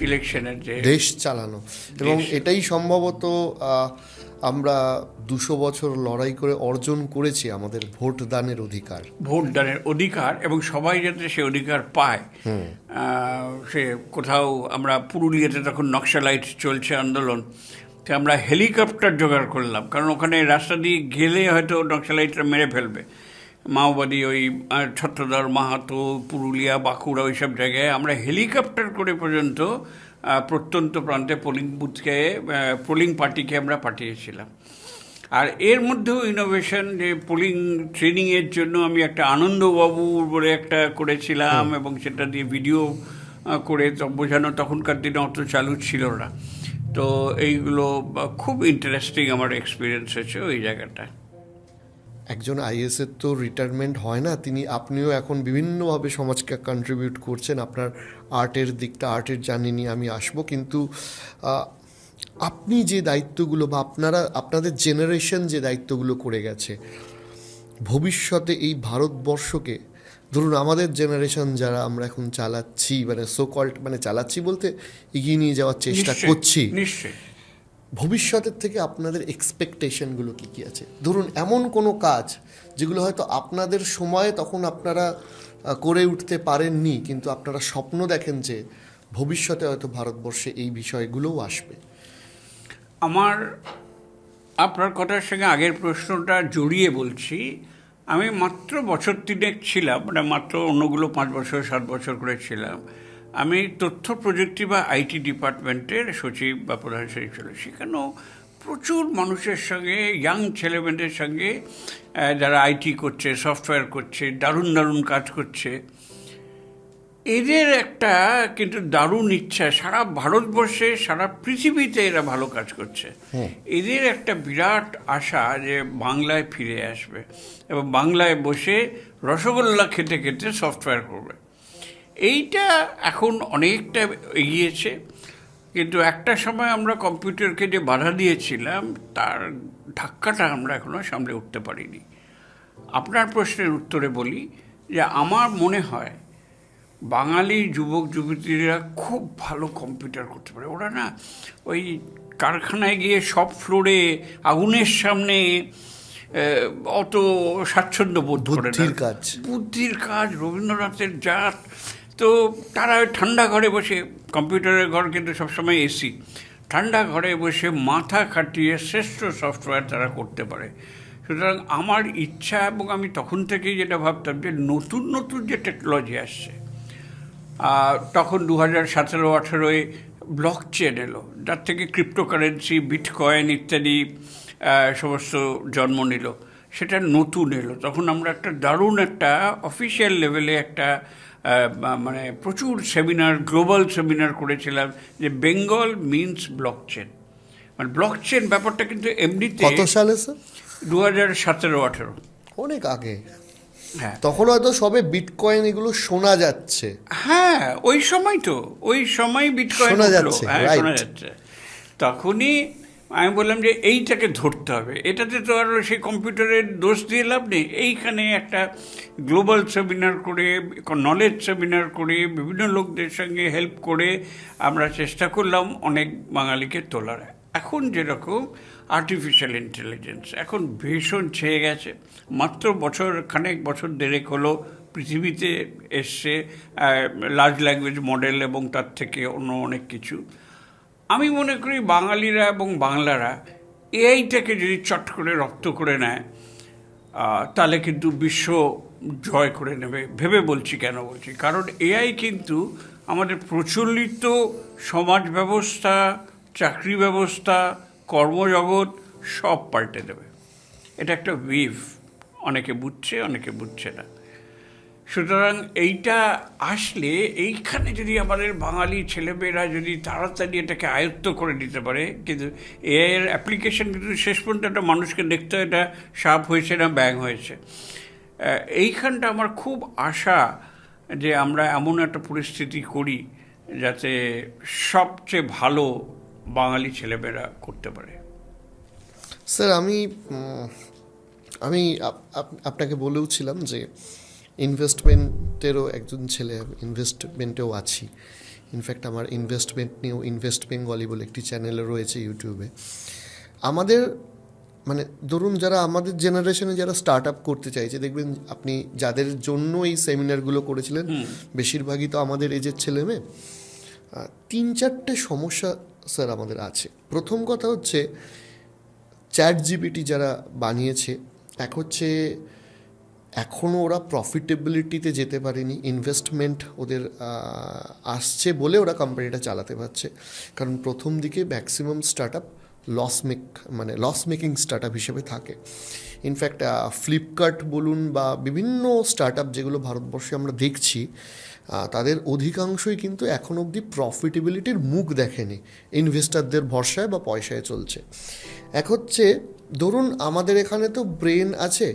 ইলেকশনের, যে দেশ চালানো। এবং এটাই সম্ভবত আমরা 200 বছর লড়াই করে অর্জন করেছি, আমাদের ভোটদানের অধিকার। এবং সবাই যাতে সে অধিকার পায়। সে কোথাও, আমরা পুরুলিয়াতে তখন নকশালাইট চলছে আন্দোলন, তো আমরা হেলিকপ্টার জোগাড় করলাম, কারণ ওখানে রাস্তা দিয়ে গেলে হয়তো নকশালাইটরা মেরে ফেলবে। মাওবাদী ওই ছত্রধর মাহাতো, পুরুলিয়া, বাঁকুড়া, ওই সব জায়গায় আমরা হেলিকপ্টার করে পর্যন্ত প্রত্যন্ত প্রান্তে পোলিং পার্টিকে আমরা পাঠিয়েছিলাম। আর এর মধ্যেও ইনোভেশন, যে পোলিং ট্রেনিংয়ের জন্য আমি একটা আনন্দবাবু বলে একটা করেছিলাম, এবং সেটা দিয়ে ভিডিও করে বোঝানো, তখনকার দিনে অত চালু ছিল না। তো এইগুলো খুব ইন্টারেস্টিং আমার এক্সপিরিয়েন্স হয়েছে ওই জায়গাটা। একজন আইএসের তো রিটায়ারমেন্ট হয় না, আপনিও এখন বিভিন্নভাবে সমাজকে কন্ট্রিবিউট করছেন। আপনার আর্টের দিকটা, আর্টের জার্নি নিয়ে আমি আসবো, কিন্তু আপনি যে দায়িত্বগুলো বা আপনাদের জেনারেশন যে দায়িত্বগুলো করে গেছে, ভবিষ্যতে এই ভারতবর্ষকে, ধরুন আমাদের জেনারেশন যারা আমরা এখন চালাচ্ছি, মানে মানে চালাচ্ছি বলতে এগিয়ে নিয়ে যাওয়ার চেষ্টা করছি, নিশ্চয়ই ভবিষ্যতের থেকে আপনাদের এক্সপেকটেশনগুলো কী কী আছে? ধরুন এমন কোনো কাজ যেগুলো হয়তো আপনাদের সময়ে তখন আপনারা করে উঠতে পারেননি, কিন্তু আপনারা স্বপ্ন দেখেন যে ভবিষ্যতে হয়তো ভারতবর্ষে এই বিষয়গুলোও আসবে। আপনার কথার সঙ্গে আগের প্রশ্নটা জড়িয়ে বলছি। আমি মাত্র বছর 3 ছিলাম, মানে মাত্র, অন্যগুলো 5 বছর 7 বছর করে ছিলাম। আমি তথ্য প্রযুক্তি বা আইটি ডিপার্টমেন্টের সচিব বা প্রধান সচিব ছিল। সেখানেও প্রচুর মানুষের সঙ্গে, ইয়াং ছেলেমেয়েদের সঙ্গে, যারা আইটি করছে, সফটওয়্যার করছে, দারুণ দারুণ কাজ করছে। এদের একটা কিন্তু দারুণ ইচ্ছা, সারা ভারতবর্ষে, সারা পৃথিবীতে এরা ভালো কাজ করছে। এদের একটা বিরাট আশা যে বাংলায় ফিরে আসবে এবং বাংলায় বসে রসগোল্লা খেতে খেতে সফটওয়্যার করবে। এইটা এখন অনেকটা এগিয়েছে, কিন্তু একটা সময় আমরা কম্পিউটারকে যে বাধা দিয়েছিলাম, তার ধাক্কাটা আমরা এখনও সামলে উঠতে পারিনি। আপনার প্রশ্নের উত্তরে বলি যে আমার মনে হয় বাঙালি যুবক যুবতীরা খুব ভালো কম্পিউটার করতে পারে। ওরা না ওই কারখানায় গিয়ে সব ফ্লোরে আগুনের সামনে অত স্বাচ্ছন্দ্য বোধ করে না। বুদ্ধির কাজ, রবীন্দ্রনাথের জাত। তো তারা ঠান্ডা ঘরে বসে, কম্পিউটারের ঘর কিন্তু সবসময় এসি, ঠান্ডা ঘরে বসে মাথা খাটিয়ে শ্রেষ্ঠ সফটওয়্যার তারা করতে পারে। সুতরাং আমার ইচ্ছা, এবং আমি তখন থেকেই যেটা ভাবতাম যে নতুন নতুন যে টেকনোলজি আসছে, তখন 2017-18 ব্লক চেন এলো, যার থেকে ক্রিপ্টোকারেন্সি, বিটকয়েন ইত্যাদি সমস্ত জন্ম নিল। সেটা নতুন এলো, তখন আমরা একটা দারুণ একটা অফিসিয়াল লেভেলে একটা মানে প্রচুর সেমিনার, গ্লোবাল সেমিনার করেছিলাম যে বেঙ্গল মিনস ব্লক চেন। মানে ব্লক চেন ব্যাপারটা কিন্তু এমনিতে কত সালে স্যার? 2017-18, অনেক আগে। হ্যাঁ, তখন হয়তো সবে বিটকয়েন এগুলো শোনা যাচ্ছে। হ্যাঁ, ওই সময় বিটকয়েন শোনা যাচ্ছে, শোনা যাচ্ছে। তখনই আমি বললাম যে এইটাকে ধরতে হবে, এটাতে তো আর সেই কম্পিউটারের দোষ দিয়ে লাভ নেই। এইখানে একটা গ্লোবাল সেমিনার করে, নলেজ সেমিনার করে, বিভিন্ন লোকদের সঙ্গে হেল্প করে আমরা চেষ্টা করলাম অনেক বাঙালিকে তোলার। এখন যেরকম আর্টিফিশিয়াল ইন্টেলিজেন্স এখন ভীষণ ছেয়ে গেছে, মাত্র বছর দেড়েক হলো পৃথিবীতে এসছে লার্জ ল্যাঙ্গুয়েজ মডেল এবং তার থেকে অন্য অনেক কিছু। আমি মনে করি বাঙালিরা এবং বাংলারা এআইটাকে যদি চট করে রপ্ত করে নেয়, তাহলে কিন্তু বিশ্ব জয় করে নেবে। ভেবে বলছি, কেন বলছি, কারণ এআই কিন্তু আমাদের প্রচলিত সমাজ ব্যবস্থা, চাকরি ব্যবস্থা, কর্মজগৎ সব পাল্টে দেবে। এটা একটা ওয়েভ, অনেকে বুঝছে, অনেকে বুঝছে না। সুতরাং এইটা আসলে, এইখানে যদি আমাদের বাঙালি ছেলেমেয়েরা যদি তাড়াতাড়ি এটাকে আয়ত্ত করে নিতে পারে, কিন্তু এর অ্যাপ্লিকেশন কিন্তু শেষ পর্যন্ত একটা মানুষকে দেখতে হয় এটা সাপ হয়েছে না ব্যাং হয়েছে। এইখানটা আমার খুব আশা যে আমরা এমন একটা পরিস্থিতি করি যাতে সবচেয়ে ভালো বাঙালি ছেলেমেয়েরা করতে পারে। স্যার, আমি আপনাকে বলেওছিলাম যে ইনভেস্টমেন্টেরও একজন ছেলে, ইনভেস্টমেন্টেও আছি। ইনফ্যাক্ট আমার ইনভেস্টমেন্ট নিয়েও ইনভেস্ট বেঙ্গলি বলে একটি চ্যানেল রয়েছে ইউটিউবে। আমাদের মানে ধরুন যারা আমাদের জেনারেশনে যারা স্টার্ট আপ করতে চাইছে, দেখবেন আপনি যাদের জন্য এই সেমিনারগুলো করেছিলেন বেশিরভাগই তো আমাদের এজের ছেলে মেয়ে। 3-4টে সমস্যা স্যার আমাদের আছে। প্রথম কথা হচ্ছে ChatGPT যারা বানিয়েছে, এক হচ্ছে এখনও ওরা প্রফিটেবিলিটিতে যেতে পারেনি। ইনভেস্টমেন্ট ওদের আসছে বলে ওরা কোম্পানিটা চালাতে পারছে, কারণ প্রথম দিকে maximum start up loss making start up হিসেবে থাকে। ইনফ্যাক্ট ফ্লিপকার্ট বলুন বা বিভিন্ন স্টার্ট আপ যেগুলো ভারতবর্ষে আমরা দেখছি, তাদের অধিকাংশই কিন্তু এখন অবধি প্রফিটেবিলিটির মুখ দেখেনি, ইনভেস্টারদের ভরসায় বা পয়সায় চলছে। এক হচ্ছে ধরুন আমাদের এখানে তো ব্রেন আছে,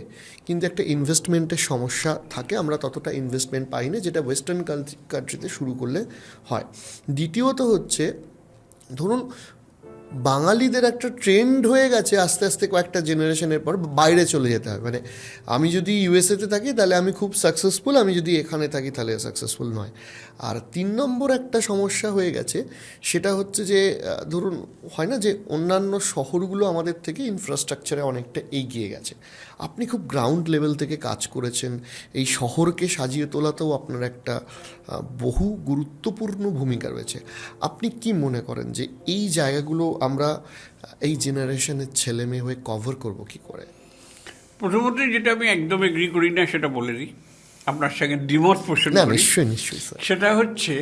কিন্তু একটা ইনভেস্টমেন্টের সমস্যা থাকে, আমরা ততটা ইনভেস্টমেন্ট পাই না যেটা ওয়েস্টার্ন কান্ট্রিতে শুরু করলে হয়। দ্বিতীয়ত হচ্ছে ধরুন বাঙালিদের একটা ট্রেন্ড হয়ে গেছে আস্তে আস্তে কয়েকটা জেনারেশনের পর বাইরে চলে যেতে হবে। মানে আমি যদি ইউএসএতে থাকি তাহলে আমি খুব সাকসেসফুল, আমি যদি এখানে থাকি তাহলে সাকসেসফুল নয়। আর 3 নম্বর একটা সমস্যা হয়ে গেছে, সেটা হচ্ছে যে ধরুন হয় না যে অন্যান্য শহরগুলো আমাদের থেকে ইনফ্রাস্ট্রাকচারে অনেকটা এগিয়ে গেছে। আপনি খুব গ্রাউন্ড লেভেল থেকে কাজ করেছেন, এই শহরকে সাজিয়ে তোলাতেও আপনার একটা বহু গুরুত্বপূর্ণ ভূমিকা রয়েছে। আপনি কি মনে করেন যে এই জায়গাগুলো আমরা এই জেনারেশনের ছেলে মেয়ে হয়ে কভার করব কি করে? প্রথমত যেটা আমি একদম এগ্রি করি না সেটা বলে দিই, আপনার সঙ্গে দ্বিমত পোষণ করি। নিশ্চয়ই স্যার। সেটা হচ্ছে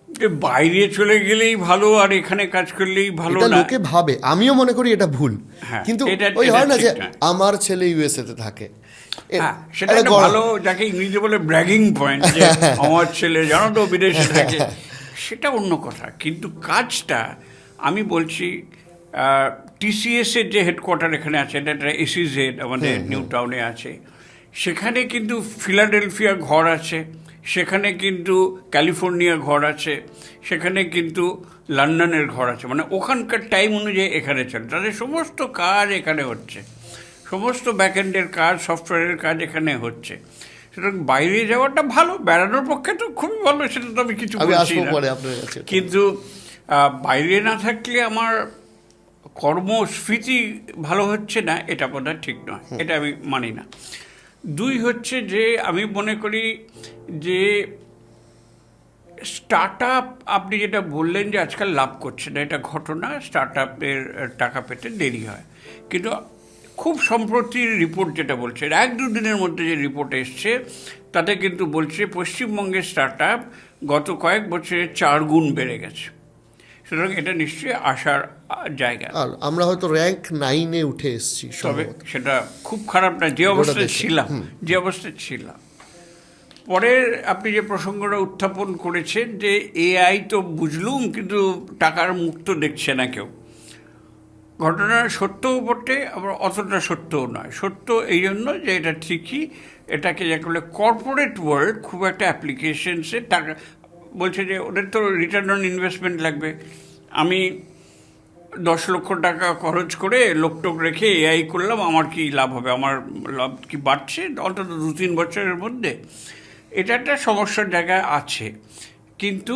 যে বাইরে চলে গেলেই ভালো আর এখানে কাজ করলেই ভালো না, লোকে ভাবে। আমিও মনে করি এটা ভুল, কিন্তু ওই হয় না যে আমার ছেলে ইউএসএতে থাকে, সেটা একটা ভালো, যাকে ইংরেজিতে বলে ব্র্যাগিং পয়েন্ট, যে আমার ছেলে জানো তো বিদেশে থাকে, সেটা অন্য কথা। কিন্তু কাজটা আমি বলছি, টিসিএসের যে হেডকোয়ার্টার এখানে আছে, এটা একটা এসিজেড আমাদের নিউ টাউনে আছে, সেখানে কিন্তু ফিলাডেলফিয়া ঘর আছে, সেখানে কিন্তু ক্যালিফোর্নিয়া ঘর আছে, সেখানে কিন্তু লন্ডনের ঘর আছে। মানে ওখানকার টাইম অনুযায়ী এখানে চলে, তাদের সমস্ত কাজ এখানে হচ্ছে, সমস্ত ব্যাকএন্ডের কাজ, সফটওয়্যারের কাজ এখানে হচ্ছে। সুতরাং বাইরে যাওয়াটা ভালো, বেড়ানোর পক্ষে তো খুবই ভালো, সেটা তো আমি কিছু বলছি না, কিন্তু বাইরে না থাকলে আমার কর্মস্ফীতি ভালো হচ্ছে না, এটা বোধহয় ঠিক নয়, এটা আমি মানি না। দুই হচ্ছে যে আমি মনে করি যে স্টার্ট আপ, আপনি যেটা বললেন যে আজকাল লাভ করছে না, এটা ঘটনা, স্টার্ট আপের টাকা পেতে দেরি হয়, কিন্তু খুব সম্প্রতির রিপোর্ট যেটা বলছে, 1-2 দিনের মধ্যে যে রিপোর্ট এসছে তাতে কিন্তু বলছে পশ্চিমবঙ্গের স্টার্ট আপ গত কয়েক বছরে 4 গুণ বেড়ে গেছে। সুতরাং এটা নিশ্চয়ই আসার জায়গা। আর আমরা হয়তো র্যাঙ্ক 9-এ উঠে এসেছি, তবে সেটা খুব খারাপ না, যে অবস্থায় ছিলাম। পরের আপনি যে প্রসঙ্গটা উত্থাপন করেছেন যে এআই তো বুঝলুম, কিন্তু টাকার মুখ তো দেখছে না কেউ। ঘটনা সত্যও বটে, আবার অতটা সত্যও নয়। সত্য এই জন্য যে এটা ঠিকই, এটাকে যা করলে কর্পোরেট ওয়ার্ল্ড খুব একটা অ্যাপ্লিকেশনসে টাকা বলছে যে ওদের তো রিটার্ন অন ইনভেস্টমেন্ট লাগবে। আমি 10 লক্ষ টাকা খরচ করে লোকটোক রেখে এআই করলাম, আমার কি লাভ হবে? আমার লাভ কি বাড়ছে অন্তত 2-3 বছরের মধ্যে? এটা একটা সমস্যার জায়গায় আছে, কিন্তু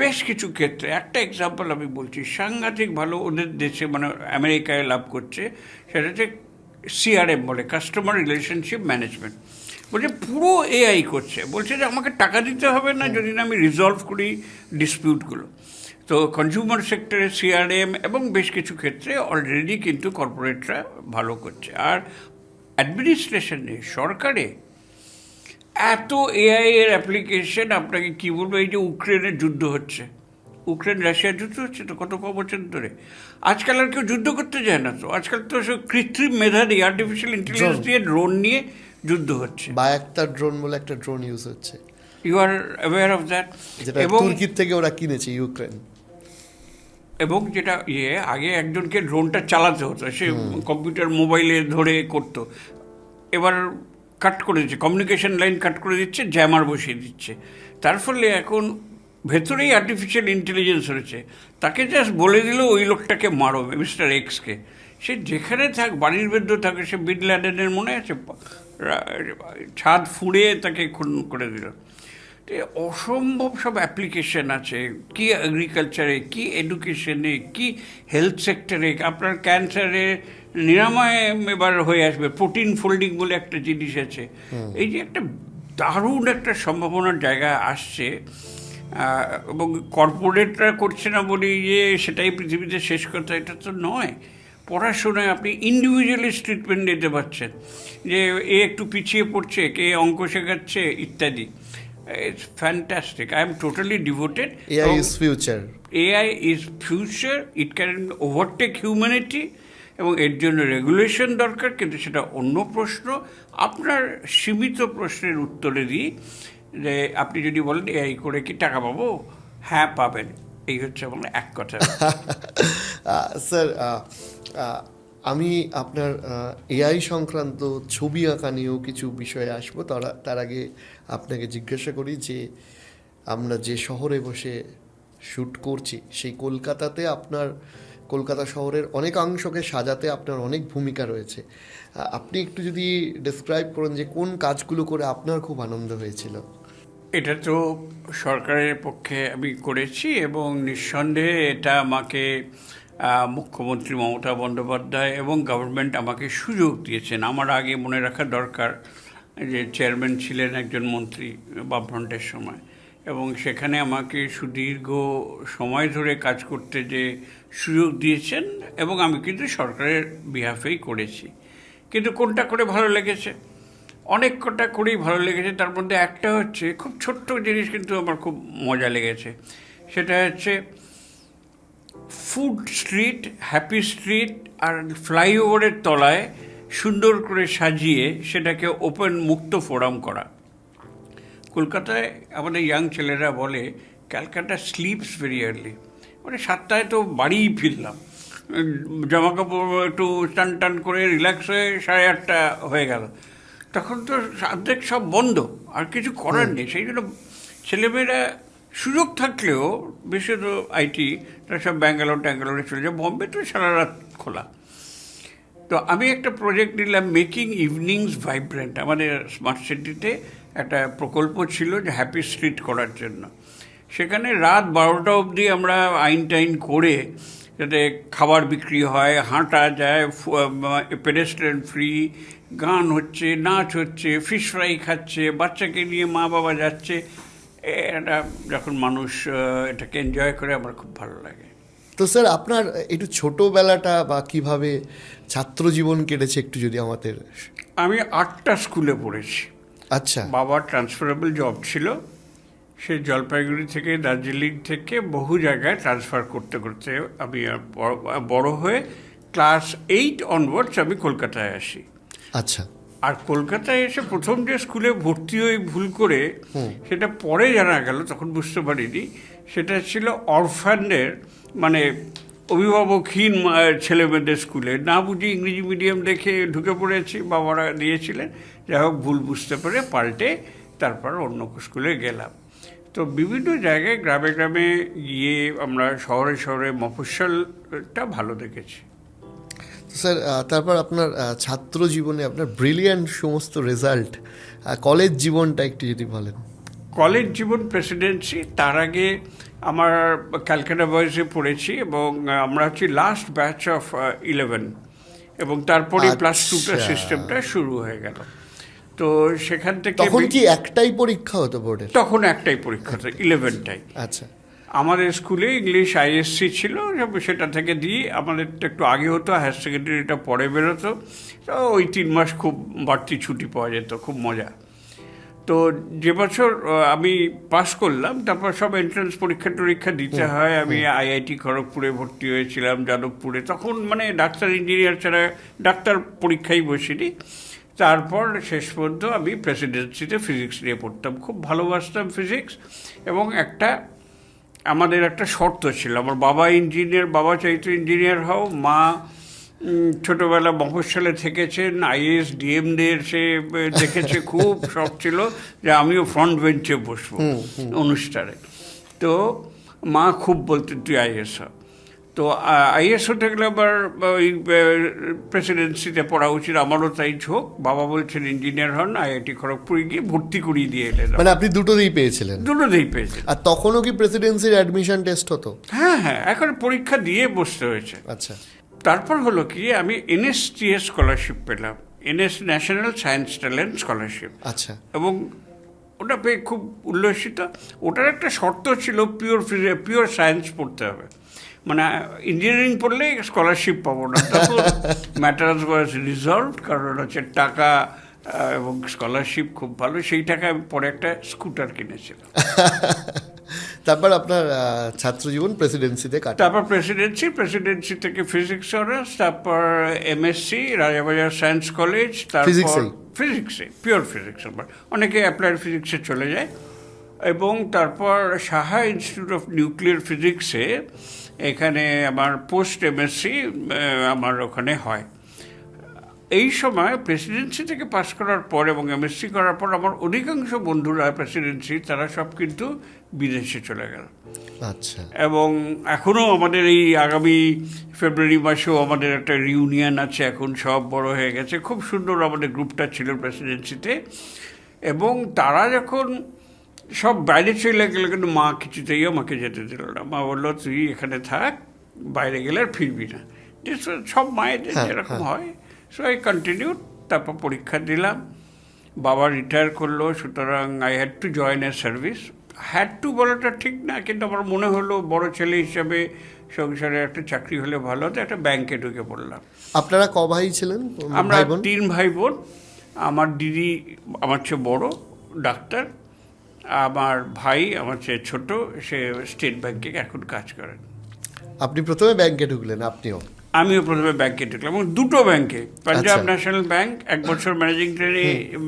বেশ কিছু ক্ষেত্রে, একটা এক্সাম্পল আমি বলছি, সাংঘাতিক ভালো ওদের দেশে মানে আমেরিকায় লাভ করছে, সেটা হচ্ছে সিআরএম বলে, কাস্টমার রিলেশনশিপ ম্যানেজমেন্ট। বলছে পুরো এআই করছে, বলছে যে আমাকে টাকা দিতে হবে না যদি না আমি রিজলভ করি ডিসপিউটগুলো। তো কনজিউমার সেক্টরে সিআরএম এবং বেশ কিছু ক্ষেত্রে অলরেডি কিন্তু কর্পোরেটরা ভালো করছে। আর অ্যাডমিনিস্ট্রেশনে, সরকারে এত এআই এর অ্যাপ্লিকেশন, আপনাকে কী বলবো, এই যে ইউক্রেনের যুদ্ধ হচ্ছে, ইউক্রেন রাশিয়ার যুদ্ধ হচ্ছে তো কত বছর ধরে, আজকাল আর কেউ যুদ্ধ করতে যায় না তো, আজকাল তো সব কৃত্রিম মেধা দিয়ে, আর্টিফিশিয়াল ইন্টেলিজেন্স দিয়ে ড্রোন নিয়ে যুদ্ধ হচ্ছে। বা একটা ড্রোন বলে একটা ড্রোন ইউজ হচ্ছে, you are aware of that, এবং তুর্কির থেকে ওরা কিনেছে ইউক্রেন। এবং যেটা আগে একজনকে ড্রোনটা চালাতে হতো, সে কম্পিউটার মোবাইলে ধরে করতো, এবার কাট করে দিচ্ছে, কমিউনিকেশন লাইন কাট করে দিচ্ছে, জ্যামার বসিয়ে দিচ্ছে। তার ফলে এখন ভেতরেই আর্টিফিশিয়াল ইন্টেলিজেন্স রয়েছে, তাকে জাস্ট বলে দিল ওই লোকটাকে মারো, মিস্টার এক্সকে, সে যেখানে থাক, বাড়ির ভেতর থাকে, সে বিন ল্যাডেনের মনে আছে ছাদ ফুঁড়ে তাকে খুন করে দিল। অসম্ভব সব অ্যাপ্লিকেশন আছে, কি এগ্রিকালচারে, কি এডুকেশনে, কি হেলথ সেক্টরে, আপনার ক্যান্সারে নিরাময় এবার হয়ে আসবে, প্রোটিন ফোল্ডিং বলে একটা জিনিস আছে। এই যে একটা দারুণ একটা সম্ভাবনার জায়গা আসছে, এবং কর্পোরেটরা করছে না বলি যে সেটাই পৃথিবীতে শেষ কথা, এটা তো নয়। পড়াশোনায় আপনি ইন্ডিভিজুয়ালিস্ট ট্রিটমেন্ট দিতে পারছেন, যে এ একটু পিছিয়ে পড়ছে, কে অঙ্ক শেখাচ্ছে ইত্যাদি। It's fantastic. I am totally devoted. AI is future. AI is future. It can overtake humanity. এবং এর জন্য রেগুলেশন দরকার, কিন্তু সেটা অন্য প্রশ্ন। আপনার সীমিত প্রশ্নের উত্তরে দিই যে আপনি যদি বলেন এআই করে কি টাকা পাবো, হ্যাঁ পাবেন, এই হচ্ছে আমার এক কথা। স্যার, আমি আপনার এআই সংক্রান্ত ছবি আঁকা নিয়েও কিছু বিষয়ে আসবো, তার আগে আপনাকে জিজ্ঞাসা করি যে আমরা যে শহরে বসে শ্যুট করছি সেই কলকাতাতে আপনার কলকাতা শহরের অনেকাংশকে সাজাতে আপনার অনেক ভূমিকা রয়েছে। আপনি একটু যদি ডেসক্রাইব করেন যে কোন কাজগুলো করে আপনার খুব আনন্দ হয়েছিল। এটা তো সরকারের পক্ষে আমি করেছি, এবং নিঃসন্দেহে এটা আমাকে মুখ্যমন্ত্রী মমতা বন্দ্যোপাধ্যায় এবং গভর্নমেন্ট আমাকে সুযোগ দিয়েছেন। আমার আগে মনে রাখা দরকার যে চেয়ারম্যান ছিলেন একজন মন্ত্রী বামফ্রন্টের সময়, এবং সেখানে আমাকে সুদীর্ঘ সময় ধরে কাজ করতে যে সুযোগ দিয়েছেন, এবং আমি কিন্তু সরকারের বিহাফেই করেছি। কিন্তু কোনটা করে ভালো লেগেছে? অনেক কটা করেই ভালো লেগেছে। তার মধ্যে একটা হচ্ছে খুব ছোট্ট জিনিস, কিন্তু আমার খুব মজা লেগেছে। সেটা হচ্ছে ফুড স্ট্রিট, হ্যাপি স্ট্রিট আর ফ্লাইওভারের তলায় সুন্দর করে সাজিয়ে সেটাকে ওপেন মুক্ত ফোরাম করা। কলকাতায় আমাদের ইয়াং ছেলেরা বলে ক্যালকাটা স্লিপস ভেরি আর্লি, মানে 7টায় তো বাড়িই ফিরলাম, জামা কাপড় একটু টান টান করে রিল্যাক্স হয়ে 8:30 হয়ে গেল, তখন তো অর্ধেক সব বন্ধ, আর কিছু করার নেই। সেই জন্য ছেলেমেয়েরা সুযোগ থাকলেও, বিশেষত আইটি, তারা সব ব্যাঙ্গালোরে চলে যায়, বম্বে তো সারা রাত খোলা। তো আমি একটা প্রজেক্ট নিলাম, মেকিং ইভিনিংস ভাইব্রেন্ট। আমাদের স্মার্ট সিটিতে একটা প্রকল্প ছিল যে হ্যাপি স্ট্রিট করার জন্য। সেখানে রাত 12টা অবধি আমরা আইন টাইন করে, যাতে খাবার বিক্রি হয়, হাঁটা যায়, পেডেস্ট্রিয়ান ফ্রি, গান হচ্ছে, নাচ হচ্ছে, ফিশ ফ্রাই খাচ্ছে, বাচ্চাকে নিয়ে মা বাবা যাচ্ছে, এটা যখন মানুষ এটাকে এনজয় করে আমার খুব ভালো লাগে। তো স্যার আপনার একটু ছোটোবেলাটা বা কিভাবে ছাত্র জীবন কেটেছে একটু যদি আমাদের। আমি 8টা স্কুলে পড়েছি। আচ্ছা। বাবার ট্রান্সফারেবল জব ছিল, সে জলপাইগুড়ি থেকে, দার্জিলিং থেকে বহু জায়গায় ট্রান্সফার করতে করতে আমি বড় হয়ে ক্লাস 8 অনওয়ার্ডস আমি কলকাতায় আসি। আচ্ছা। আর কলকাতায় এসে প্রথম যে স্কুলে ভর্তি হয়ে ভুল করে, সেটা পরে জানা গেল, তখন বুঝতে পারিনি, সেটা ছিল অরফানদের, মানে অভিভাবকহীন ছেলেমেয়েদের স্কুলে। না বুঝি ইংরেজি মিডিয়াম দেখে ঢুকে পড়েছি, বাবারা দিয়েছিলেন। যাই হোক, ভুল বুঝতে পেরে পাল্টে তারপর অন্য স্কুলে গেলাম। তো বিভিন্ন জায়গায় গ্রামে গ্রামে গিয়ে আমরা শহরে শহরে মফস্বলটা ভালো দেখেছি। স্যার তারপর আপনার ছাত্র জীবনে আপনার ব্রিলিয়ান্ট সমস্ত রেজাল্ট, কলেজ জীবনটা একটু যদি বলেন। কলেজ জীবন প্রেসিডেন্সি, তার আগে আমার ক্যালকাটা বয়েজে পড়েছি এবং আমরা হচ্ছি লাস্ট ব্যাচ অফ 11, এবং তারপরে প্লাস 2টা সিস্টেমটা শুরু হয়ে গেল। তো সেখান থেকে তখন কি একটাই পরীক্ষা হতো বোর্ডের? তখন একটাই পরীক্ষা হতো, 11টাই। আচ্ছা। আমাদের স্কুলে ইংলিশ আইএসসি ছিল, সেটা থেকে দিয়ে আমাদের একটু আগে হতো, হায়ার সেকেন্ডারিটা পরে বেরোতো। তো ওই 3 মাস খুব বাড়তি ছুটি পাওয়া যেত, খুব মজা। তো যে বছর আমি পাস করলাম, তারপর সব এন্ট্রান্স পরীক্ষা দিতে হয়। আমি আইআইটি খড়গপুরে ভর্তি হয়েছিলাম, যাদবপুরে। তখন মানে ডাক্তার ইঞ্জিনিয়ার ছাড়া ডাক্তার পরীক্ষায় বসিনি। তারপর শেষ পর্যন্ত আমি প্রেসিডেন্সিতে ফিজিক্স নিয়ে পড়তাম, খুব ভালোবাসতাম ফিজিক্স। এবং আমাদের একটা শর্ত ছিল, আমার বাবা ইঞ্জিনিয়ার, বাবা চাইতো ইঞ্জিনিয়ার হও, মা ছোটোবেলা মফস্বলে থেকেছেন, আইএস ডিএমদের সে দেখেছে, খুব শখ ছিল যে আমিও ফ্রন্ট বেঞ্চে বসবো অনুষ্ঠানে। তো মা খুব বলতেন তুই আইএস হ। তো আইএস হতে গেলে আবার ওই প্রেসিডেন্সিতে পড়া উচিত, আমারও তাই ঝোঁক। বাবা বলছেন ইঞ্জিনিয়ার হন, আইআইটি খড়গপুরে গিয়ে ভর্তি করিয়ে দিয়ে এলেন। মানে আপনি দুটোতেই পেয়েছিলেন? দুটোতেই পেয়েছিলেন। আর তখনও কি প্রেসিডেন্সির অ্যাডমিশন টেস্ট হতো? হ্যাঁ হ্যাঁ, এখন পরীক্ষা দিয়ে বসতে হয়েছে। আচ্ছা। তারপর হলো কি, আমি এনএসটিএস স্কলারশিপ পেলাম, ন্যাশনাল সায়েন্স ট্যালেন্ট স্কলারশিপ। আচ্ছা। এবং ওটা পেয়ে খুব উল্লসিত। ওটার একটা শর্ত ছিল পিওর সায়েন্স পড়তে হবে, মানে ইঞ্জিনিয়ারিং পড়লে স্কলারশিপ পাবো না। তখন ম্যাটার্স ওয়াজ রিজলভড, কারণ হচ্ছে টাকা এবং স্কলারশিপ খুব ভালো। সেই টাকা আমি পরে একটা স্কুটার কিনেছিলাম। তারপর আপনার ছাত্র জীবন প্রেসিডেন্সিতে কাটে? তারপর প্রেসিডেন্সি থেকে ফিজিক্স অনার্স, তারপর এমএসসি রাজাবাজার সায়েন্স কলেজ, তারপর ফিজিক্সে, পিওর ফিজিক্স। আবার অনেকে অ্যাপ্লাইড ফিজিক্সে চলে যায়। এবং তারপর সাহা ইনস্টিটিউট অফ নিউক্লিয়ার ফিজিক্সে, এখানে আমার পোস্ট এমএসসি আমার ওখানে হয়। এই সময় প্রেসিডেন্সি থেকে পাস করার পর এবং এমএসসি করার পর আমার অধিকাংশ বন্ধুরা প্রেসিডেন্সি, তারা সব কিন্তু বিদেশে চলে গেল। আচ্ছা। এবং এখনও আমাদের এই আগামী ফেব্রুয়ারি মাসেও আমাদের একটা রিউনিয়ন আছে, এখন সব বড় হয়ে গেছে। খুব সুন্দর আমাদের গ্রুপটা ছিল প্রেসিডেন্সিতে। এবং তারা যখন সব বাইরে চলে গেলে, কিন্তু মা কিছুতেই আমাকে যেতে দিল না। মা বললো তুই এখানে থাক, বাইরে গেলে আর ফিরবি না। সব মায়েদের যেরকম হয়। So I continued. তারপর পরীক্ষা দিলাম, বাবা রিটায়ার করলো, সুতরাং I had to join a service. Had to বলাটা ঠিক না, কিন্তু আমার মনে হলো বড় ছেলে হিসাবে সংসারে একটা চাকরি হলে ভালো হতো, একটা ব্যাংকে ঢুকে পড়লাম। আপনারা ক ভাই ছিলেন? আমরা 3 ভাই বোন। আমার দিদি আমার চেয়ে বড়, ডাক্তার। আমার ভাই আমার চেয়ে ছোট, সে স্টেট ব্যাংকে এখন কাজ করেন। আপনি প্রথমে ব্যাংকে ঢুকলেন? আপনিও? আমিও প্রথমে ব্যাংকে ঢুকলাম, এবং 2টো ব্যাংকে। পাঞ্জাব ন্যাশনাল ব্যাংক 1 বছর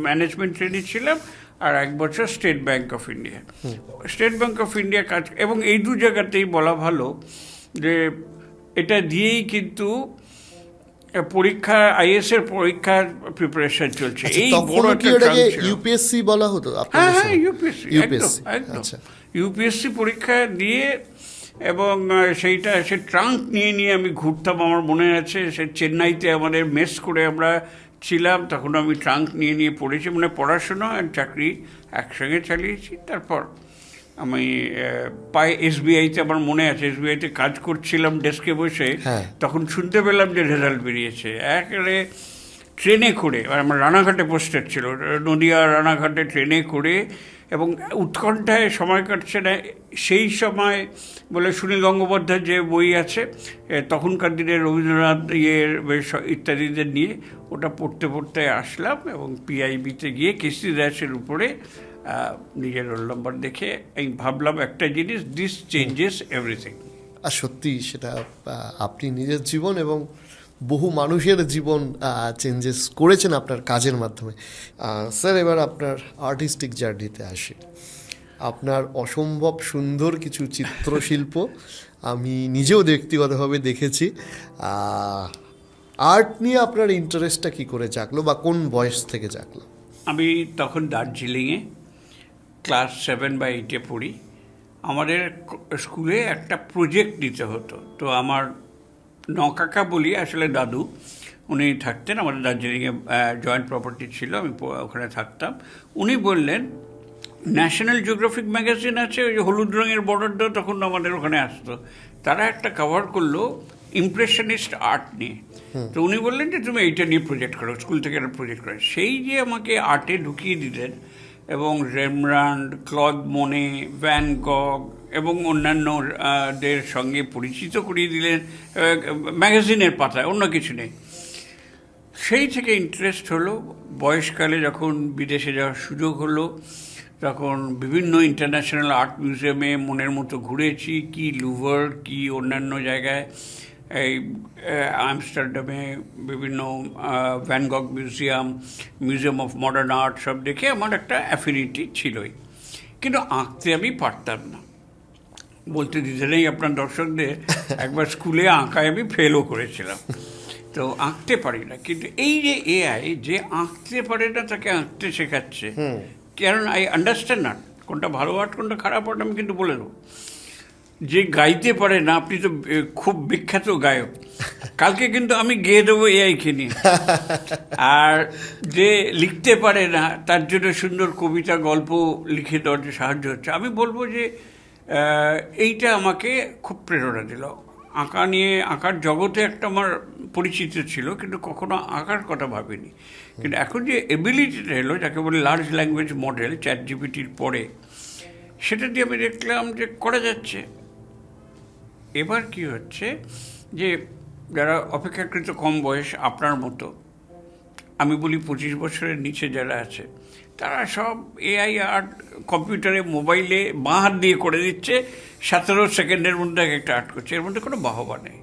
ম্যানেজমেন্ট ট্রেনি ছিলাম, আর 1 বছর state bank of India. State bank of India কাজ, এবং এই 2 জায়গাতেই বলা ভালো যে এটা দিয়েই কিন্তু পরীক্ষা, আইএস এর পরীক্ষার প্রিপারেশন চলছে। এই বড় একটা ইউপিএসসি বলা হতো? হ্যাঁ হ্যাঁ, ইউপিএসসি, একদম ইউপিএসসি পরীক্ষা দিয়ে। এবং সে ট্রাঙ্ক নিয়ে আমি ঘুরতাম। আমার মনে আছে, সে চেন্নাইতে আমাদের মেস করে আমরা ছিলাম তখন আমি ট্রাঙ্ক নিয়ে নিয়ে পড়েছি, মানে পড়াশোনা আর চাকরি একসঙ্গে চালিয়েছি। তারপর আমি পায়ে এসবিআইতে, আমার মনে আছে এসবিআইতে কাজ করছিলাম ডেস্কে বসে, তখন শুনতে পেলাম যে রেজাল্ট বেরিয়েছে। একেবারে ট্রেনে করে, আমার রানাঘাটে পোস্টেড ছিল, নদিয়া রানাঘাটে ট্রেনে করে, এবং উৎকণ্ঠায় সময় কাটছে না। সেই সময় বলে সুনীল গঙ্গোপাধ্যায়ের যে বই আছে তখনকার দিনে রবীন্দ্রনাথ ইত্যাদিদের নিয়ে, ওটা পড়তে পড়তে আসলাম এবং পিআইবিতে গিয়ে কেসি দাসের উপরে নিজের রোল নম্বর দেখে আমি ভাবলাম একটা জিনিস, দিস চেঞ্জেস এভরিথিং। আর সত্যি সেটা আপনি নিজের জীবন এবং বহু মানুষের জীবন চেঞ্জেস করেছেন আপনার কাজের মাধ্যমে। স্যার, এবার আপনার আর্টিস্টিক জার্নিতে আসি। আপনার অসম্ভব সুন্দর কিছু চিত্রশিল্প আমি নিজেও ব্যক্তিগতভাবে দেখেছি। আর্ট নিয়ে আপনার ইন্টারেস্টটা কী করে জাগলো বা কোন বয়স থেকে জাগলো? আমি তখন দার্জিলিংয়ে ক্লাস 7 বা 8-এ পড়ি। আমাদের স্কুলে একটা প্রজেক্ট দিতে হতো, তো আমার নকাকা বলি, আসলে দাদু, উনি থাকতেন আমাদের দার্জিলিংয়ে, জয়েন্ট প্রপার্টি ছিল, আমি ওখানে থাকতাম। উনি বললেন ন্যাশনাল জিওগ্রাফিক ম্যাগাজিন আছে, ওই যে হলুদ রঙের বর্ডারটা তখন আমাদের ওখানে আসতো, তারা একটা কভার করলো ইমপ্রেশনিস্ট আর্ট নিয়ে। তো উনি বললেন যে তুমি এইটা নিয়ে প্রজেক্ট করো, স্কুল থেকে একটা প্রজেক্ট করো। সেই যে আমাকে আর্টে ঢুকিয়ে দিলেন এবং রেমব্রান্ড, ক্লদ মোনে, ভ্যান গগ এবং অন্যান্যদের সঙ্গে পরিচিত করিয়ে দিলেন ম্যাগাজিনের পাতায়, অন্য কিছু নেই। সেই থেকে ইন্টারেস্ট হলো। বয়সকালে যখন বিদেশে যাওয়ার সুযোগ হলো, তখন বিভিন্ন ইন্টারন্যাশনাল আর্ট মিউজিয়ামে মনের মতো ঘুরেছি, কি লুভার, কি অন্যান্য জায়গায়, এই আমস্টারডামে বিভিন্ন van গগ museum, museum of modern art, সব দেখে আমার একটা অ্যাফিনিটি ছিলই। কিন্তু আঁকতে আমি পারতাম না, বলতে দিতে নেই আপনার দর্শকদের, একবার স্কুলে আঁকায় আমি ফেলও করেছিলাম। তো আঁকতে পারি না। কিন্তু এই যে এআই যে আঁকতে পারে না তাকে আঁকতে শেখাচ্ছে, কারণ আই আন্ডারস্ট্যান্ড না কোনটা ভালো আর্ট কোনটা খারাপ আর্ট, আমি কিন্তু বলে দেবো। যে গাইতে পারে না, আপনি তো খুব বিখ্যাত গায়ক, কালকে কিন্তু আমি গেয়ে দেবো এআইকে নিয়ে। আর যে লিখতে পারে না তার জন্য সুন্দর কবিতা, গল্প লিখে দেওয়ার যে সাহায্য হচ্ছে, আমি বলবো যে এইটা আমাকে খুব প্রেরণা দিল। আঁকা নিয়ে, আঁকার জগতে একটা আমার পরিচিত ছিল, কিন্তু কখনো আঁকার কথা ভাবিনি। কিন্তু এখন যে এবিলিটিটা এলো, যাকে বলে লার্জ ল্যাঙ্গুয়েজ মডেল, চ্যাটজিপিটির পরে, সেটা দিয়ে আমি দেখলাম যে করা যাচ্ছে। এবার কি হচ্ছে যে যারা অপেক্ষাকৃত কম বয়স, আপনার মতো, আমি বলি 25 বছরের নিচে যারা আছে, তারা সব এআই আর্ট কম্পিউটারে, মোবাইলে বাঁ হাত দিয়ে করে দিচ্ছে, 17 সেকেন্ডের মধ্যে একটা আর্ট করছে, এর মধ্যে কোনো বাহবা নেই।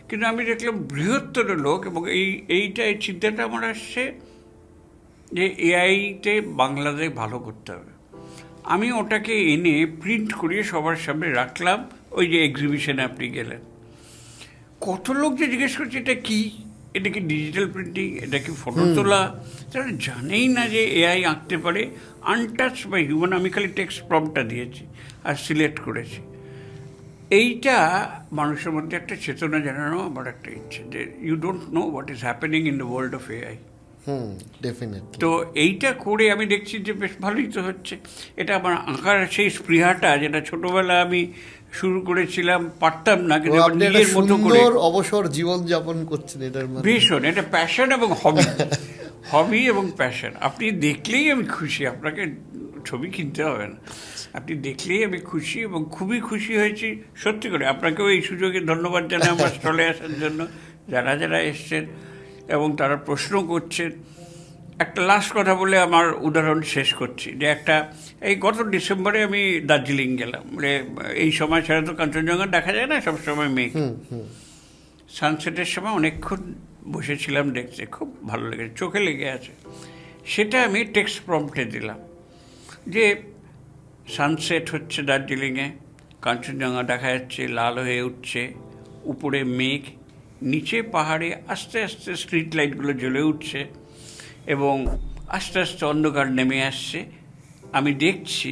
কিন্তু আমি দেখলাম বৃহত্তর লোক, এবং এই চিন্তাটা আমার আসছে যে এআইতে বাংলাদেশ ভালো করতে হবে। আমি ওটাকে এনে প্রিন্ট করিয়ে সবার সামনে রাখলাম। ওই যে এক্সিবিশনে আপনি গেলেন, কত লোক যে জিজ্ঞেস করছে এটা কি, এটা কি ডিজিটাল প্রিন্টিং, এটা কি ফটো তোলা, তারা জানেই না যে এআই আঁকতে পারে আনটাচ বাই হিউম্যান। আমি খালি টেক্সট প্রম্পটটা দিয়েছি আর সিলেক্ট করেছি। এইটা মানুষের মধ্যে একটা চেতনা জানানো আমার একটা ইচ্ছে, যে you don't know what is happening in the world of AI. Definitely. তো এইটা করে আমি দেখছি যে বেশ ভালোই তো হচ্ছে। এটা আমার আঁকার সেই স্পৃহাটা, যেটা ছোটবেলা আমি শুরু করেছিলাম, পারতাম না, কিন্তু নিজের মতো করে অবসর জীবন যাপন করছেন, এটার ভীষণ এটা প্যাশন এবং হবি। হবি এবং প্যাশন। আপনি দেখলেই আমি খুশি, আপনাকে ছবি কিনতে হবে না, আপনি দেখলেই আমি খুশি, এবং খুবই খুশি হয়েছি সত্যি করে। আপনাকেও এই সুযোগে ধন্যবাদ জানাই আমার স্টলে আসার জন্য, যারা যারা এসছেন এবং তারা প্রশ্ন করছেন। একটা লাস্ট কথা বলে আমার উদাহরণ শেষ করছি, যে এই গত ডিসেম্বরে আমি দার্জিলিং গেলাম। মানে এই সময় ছাড়া তো কাঞ্চনজঙ্ঘা দেখা যায় না, সবসময় মেঘ। সানসেটের সময় অনেকক্ষণ বসেছিলাম দেখতে, খুব ভালো লেগেছে, চোখে লেগে আছে। সেটা আমি টেক্সট প্রম্পটে দিলাম যে সানসেট হচ্ছে দার্জিলিংয়ে, কাঞ্চনজঙ্ঘা দেখা যাচ্ছে, লাল হয়ে উঠছে, উপরে মেঘ, নিচে পাহাড়ে আস্তে আস্তে স্ট্রিট লাইটগুলো জ্বলে উঠছে এবং আস্তে আস্তে অন্ধকার নেমে আসছে। আমি দেখছি,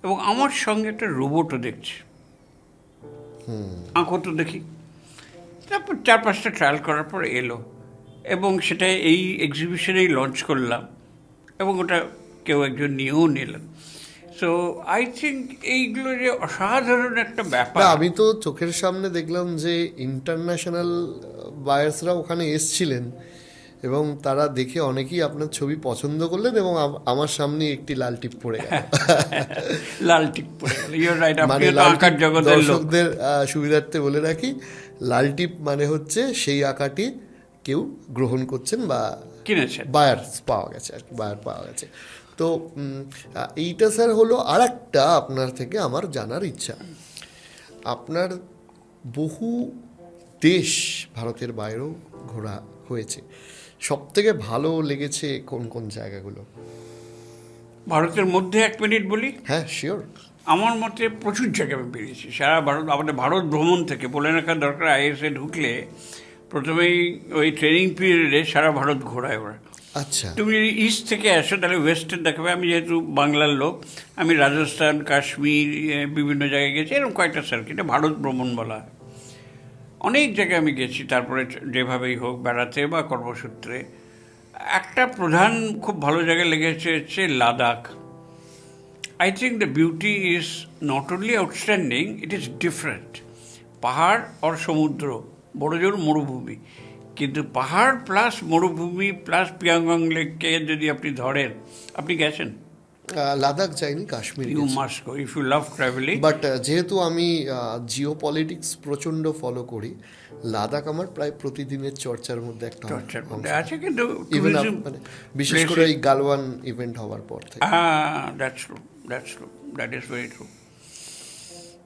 এবং আমার সঙ্গে একটা রোবটও দেখছে। আঁকো তো দেখি। তারপর 4-5টা ট্রায়াল করার পর এলো এবং সেটা এই এক্সিবিশনেই লঞ্চ করলাম এবং ওটা কেউ একজন নিয়েও নিলেন। সো আই থিঙ্ক এইগুলো যে অসাধারণ একটা ব্যাপার। আমি তো চোখের সামনে দেখলাম যে ইন্টারন্যাশনাল বায়ার্সরা ওখানে এসছিলেন এবং তারা দেখে অনেকেই আপনার ছবি পছন্দ করলেন এবং আমার সামনে একটি লাল টিপ পড়ে গেল। লাল টিপ পড়ে গেল, ইউ রাইট। মানে লাল টিপ, দর্শকদের সুবিধার্থে বলে রাখি, লাল টিপ মানে হচ্ছে সেই আঁকাটি কেউ গ্রহণ করছেন বা কিনেছেন, বায়ার পাওয়া গেছে আর কি, বায়ার পাওয়া গেছে। তো এইটা স্যার হলো আর একটা আপনার থেকে আমার জানার ইচ্ছা। আপনার বহু দেশ ভারতের বাইরেও ঘোরা হয়েছে, সব থেকে ভালো লেগেছে কোন কোন জায়গাগুলো? ভারতের মধ্যে 1 মিনিট বলি। হ্যাঁ, শিওর। আমার মতে প্রচুর জায়গায় আমি বেরিয়েছি সারা ভারত। আমাদের ভারত ভ্রমণ থেকে বলে রাখার দরকার, আইএসএ ঢুকলে প্রথমেই ওই ট্রেনিং পিরিয়ডে সারা ভারত ঘোরায় ওরা। আচ্ছা, তুমি যদি ইস্ট থেকে আসো তাহলে ওয়েস্টার্ন দেখাবে। আমি যেহেতু বাংলার লোক, আমি রাজস্থান, কাশ্মীর, বিভিন্ন জায়গায় গেছি, এরকম কয়েকটা সার্কিটে ভারত ভ্রমণ বলা হয়। অনেক জায়গায় আমি গেছি, তারপরে যেভাবেই হোক বেড়াতে বা কর্মসূত্রে। একটা প্রধান খুব ভালো জায়গায় লেগেছে হচ্ছে Ladakh. I think the beauty is not only outstanding, it is different. পাহাড় আর সমুদ্র, বড় জোর মরুভূমি, কিন্তু পাহাড় প্লাস মরুভূমি প্লাস পিয়াংগং লেককে যদি আপনি ধরেন, আপনি গেছেন? লাদাখ যাইনি, Kashmir you must go if you love travelling. But যেহেতু আমি জিও পলিটিক্স প্রচণ্ড ফলো করি, লাদাখ আমার প্রায় প্রতিদিনের চর্চার মধ্যে একটা আছে। কিন্তু মানে বিশেষ করে এই গালওয়ান ইভেন্ট হওয়ার পর থেকে। That's true, that's true, that is very true.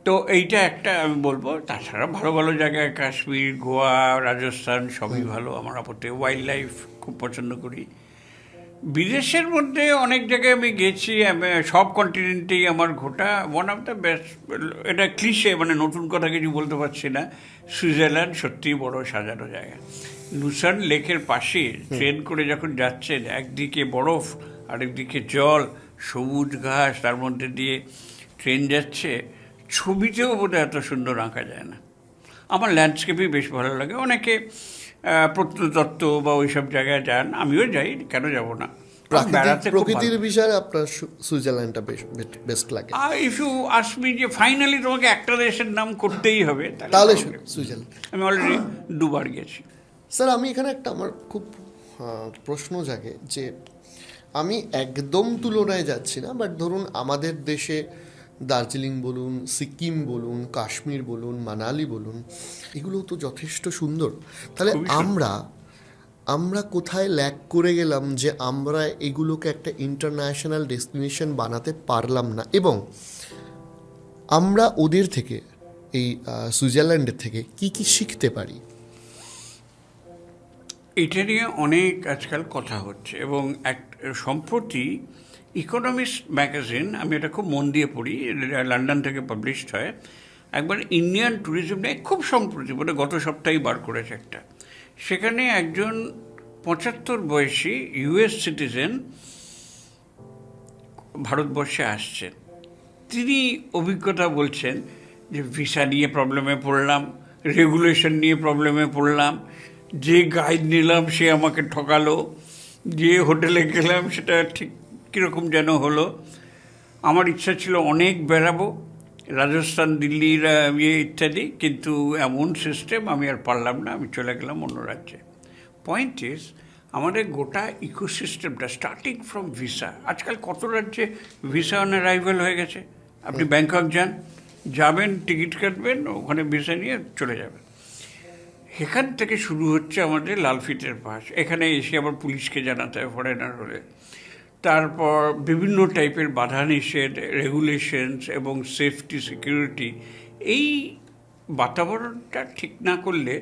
তো এইটা একটা আমি বলবো। তাছাড়া ভালো ভালো জায়গায় কাশ্মীর, গোয়া, রাজস্থান সবই ভালো আমার আপত্তি। ওয়াইল্ড লাইফ খুব পছন্দ করি। বিদেশের মধ্যে অনেক জায়গায় আমি গেছি, সব কন্টিনেন্টেই আমার ঘোটা। ওয়ান অফ দ্য বেস্ট, এটা ক্লিশে, মানে নতুন কথা কিছু বলতে পারছি না, সুইজারল্যান্ড সত্যিই বড় সাজানো জায়গা। লুসান লেকের পাশে ট্রেন করে যখন যাচ্ছেন, একদিকে বরফ আরেকদিকে জল, সবুজ ঘাস, তার মধ্যে দিয়ে ট্রেন যাচ্ছে, ছবিতেও বোধহয় এত সুন্দর আঁকা যায় না। আমার ল্যান্ডস্কেপই বেশ ভালো লাগে। অনেকে প্রত্নতত্ত্ব বা ওইসব জায়গায় যান, আমিও যাই, কেন যাব না। প্রকৃতির বিষয়ে আপনার সুইজারল্যান্ডটা বেস্ট লাগে? ইফ ইউ আস্ক মি যে ফাইনালি তোমাকে একটা দেশের নাম করতেই হবে, তাহলে সুইজারল্যান্ড। আমি অলরেডি 2 বার গেছি। স্যার, আমি এখানে একটা আমার খুব প্রশ্ন জাগে যে আমি একদম তুলনায় যাচ্ছি না, বাট ধরুন আমাদের দেশে দার্জিলিং বলুন, সিকিম বলুন, কাশ্মীর বলুন, মানালি বলুন, এগুলো তো যথেষ্ট সুন্দর। তাহলে আমরা কোথায় ল্যাক করে গেলাম যে আমরা এগুলোকে একটা ইন্টারন্যাশনাল ডেস্টিনেশন বানাতে পারলাম না? এবং আমরা ওদের থেকে, এই সুইজারল্যান্ডের থেকে কি কি শিখতে পারি? এটা নিয়ে অনেক আজকাল কথা হচ্ছে এবং সম্প্রতি ইকোনমিস্ট ম্যাগাজিন, আমি এটা খুব মন দিয়ে পড়ি, লন্ডন থেকে পাবলিশড হয়, একবার ইন্ডিয়ান ট্যুরিজম নিয়ে খুব সম্প্রতি, মানে গত সপ্তাহেই বার করেছে একটা। সেখানে একজন 75 বয়সী ইউএস সিটিজেন ভারতবর্ষে আসছেন। তিনি অভিজ্ঞতা বলছেন যে ভিসা নিয়ে প্রবলেমে পড়লাম, রেগুলেশন নিয়ে প্রবলেমে পড়লাম, যে গাইড নিলাম সে আমাকে ঠকালো, যে হোটেলে গেলাম সেটা ঠিক কীরকম যেন হলো। আমার ইচ্ছা ছিল অনেক বেড়াবো, রাজস্থান, দিল্লির ইত্যাদি, কিন্তু এমন সিস্টেম আমি আর পারলাম না, আমি চলে গেলাম অন্য রাজ্যে। পয়েন্ট ইজ, আমাদের গোটা ইকোসিস্টেমটা স্টার্টিং ফ্রম ভিসা, আজকাল কত রাজ্যে ভিসা অন অ্যারাইভাল হয়ে গেছে। আপনি ব্যাংকক যাবেন, টিকিট কাটবেন, ওখানে ভিসা নিয়ে চলে যাবেন। এখান থেকে শুরু হচ্ছে আমাদের লালফিতের পাস। এখানে এসে আবার পুলিশকে জানাতে হয় ফরেনার হলে। তারপর বিভিন্ন টাইপের বাধা নিষেধ, রেগুলেশনস এবং সেফটি সিকিউরিটি, এই বাতাবরণটা ঠিক না করলে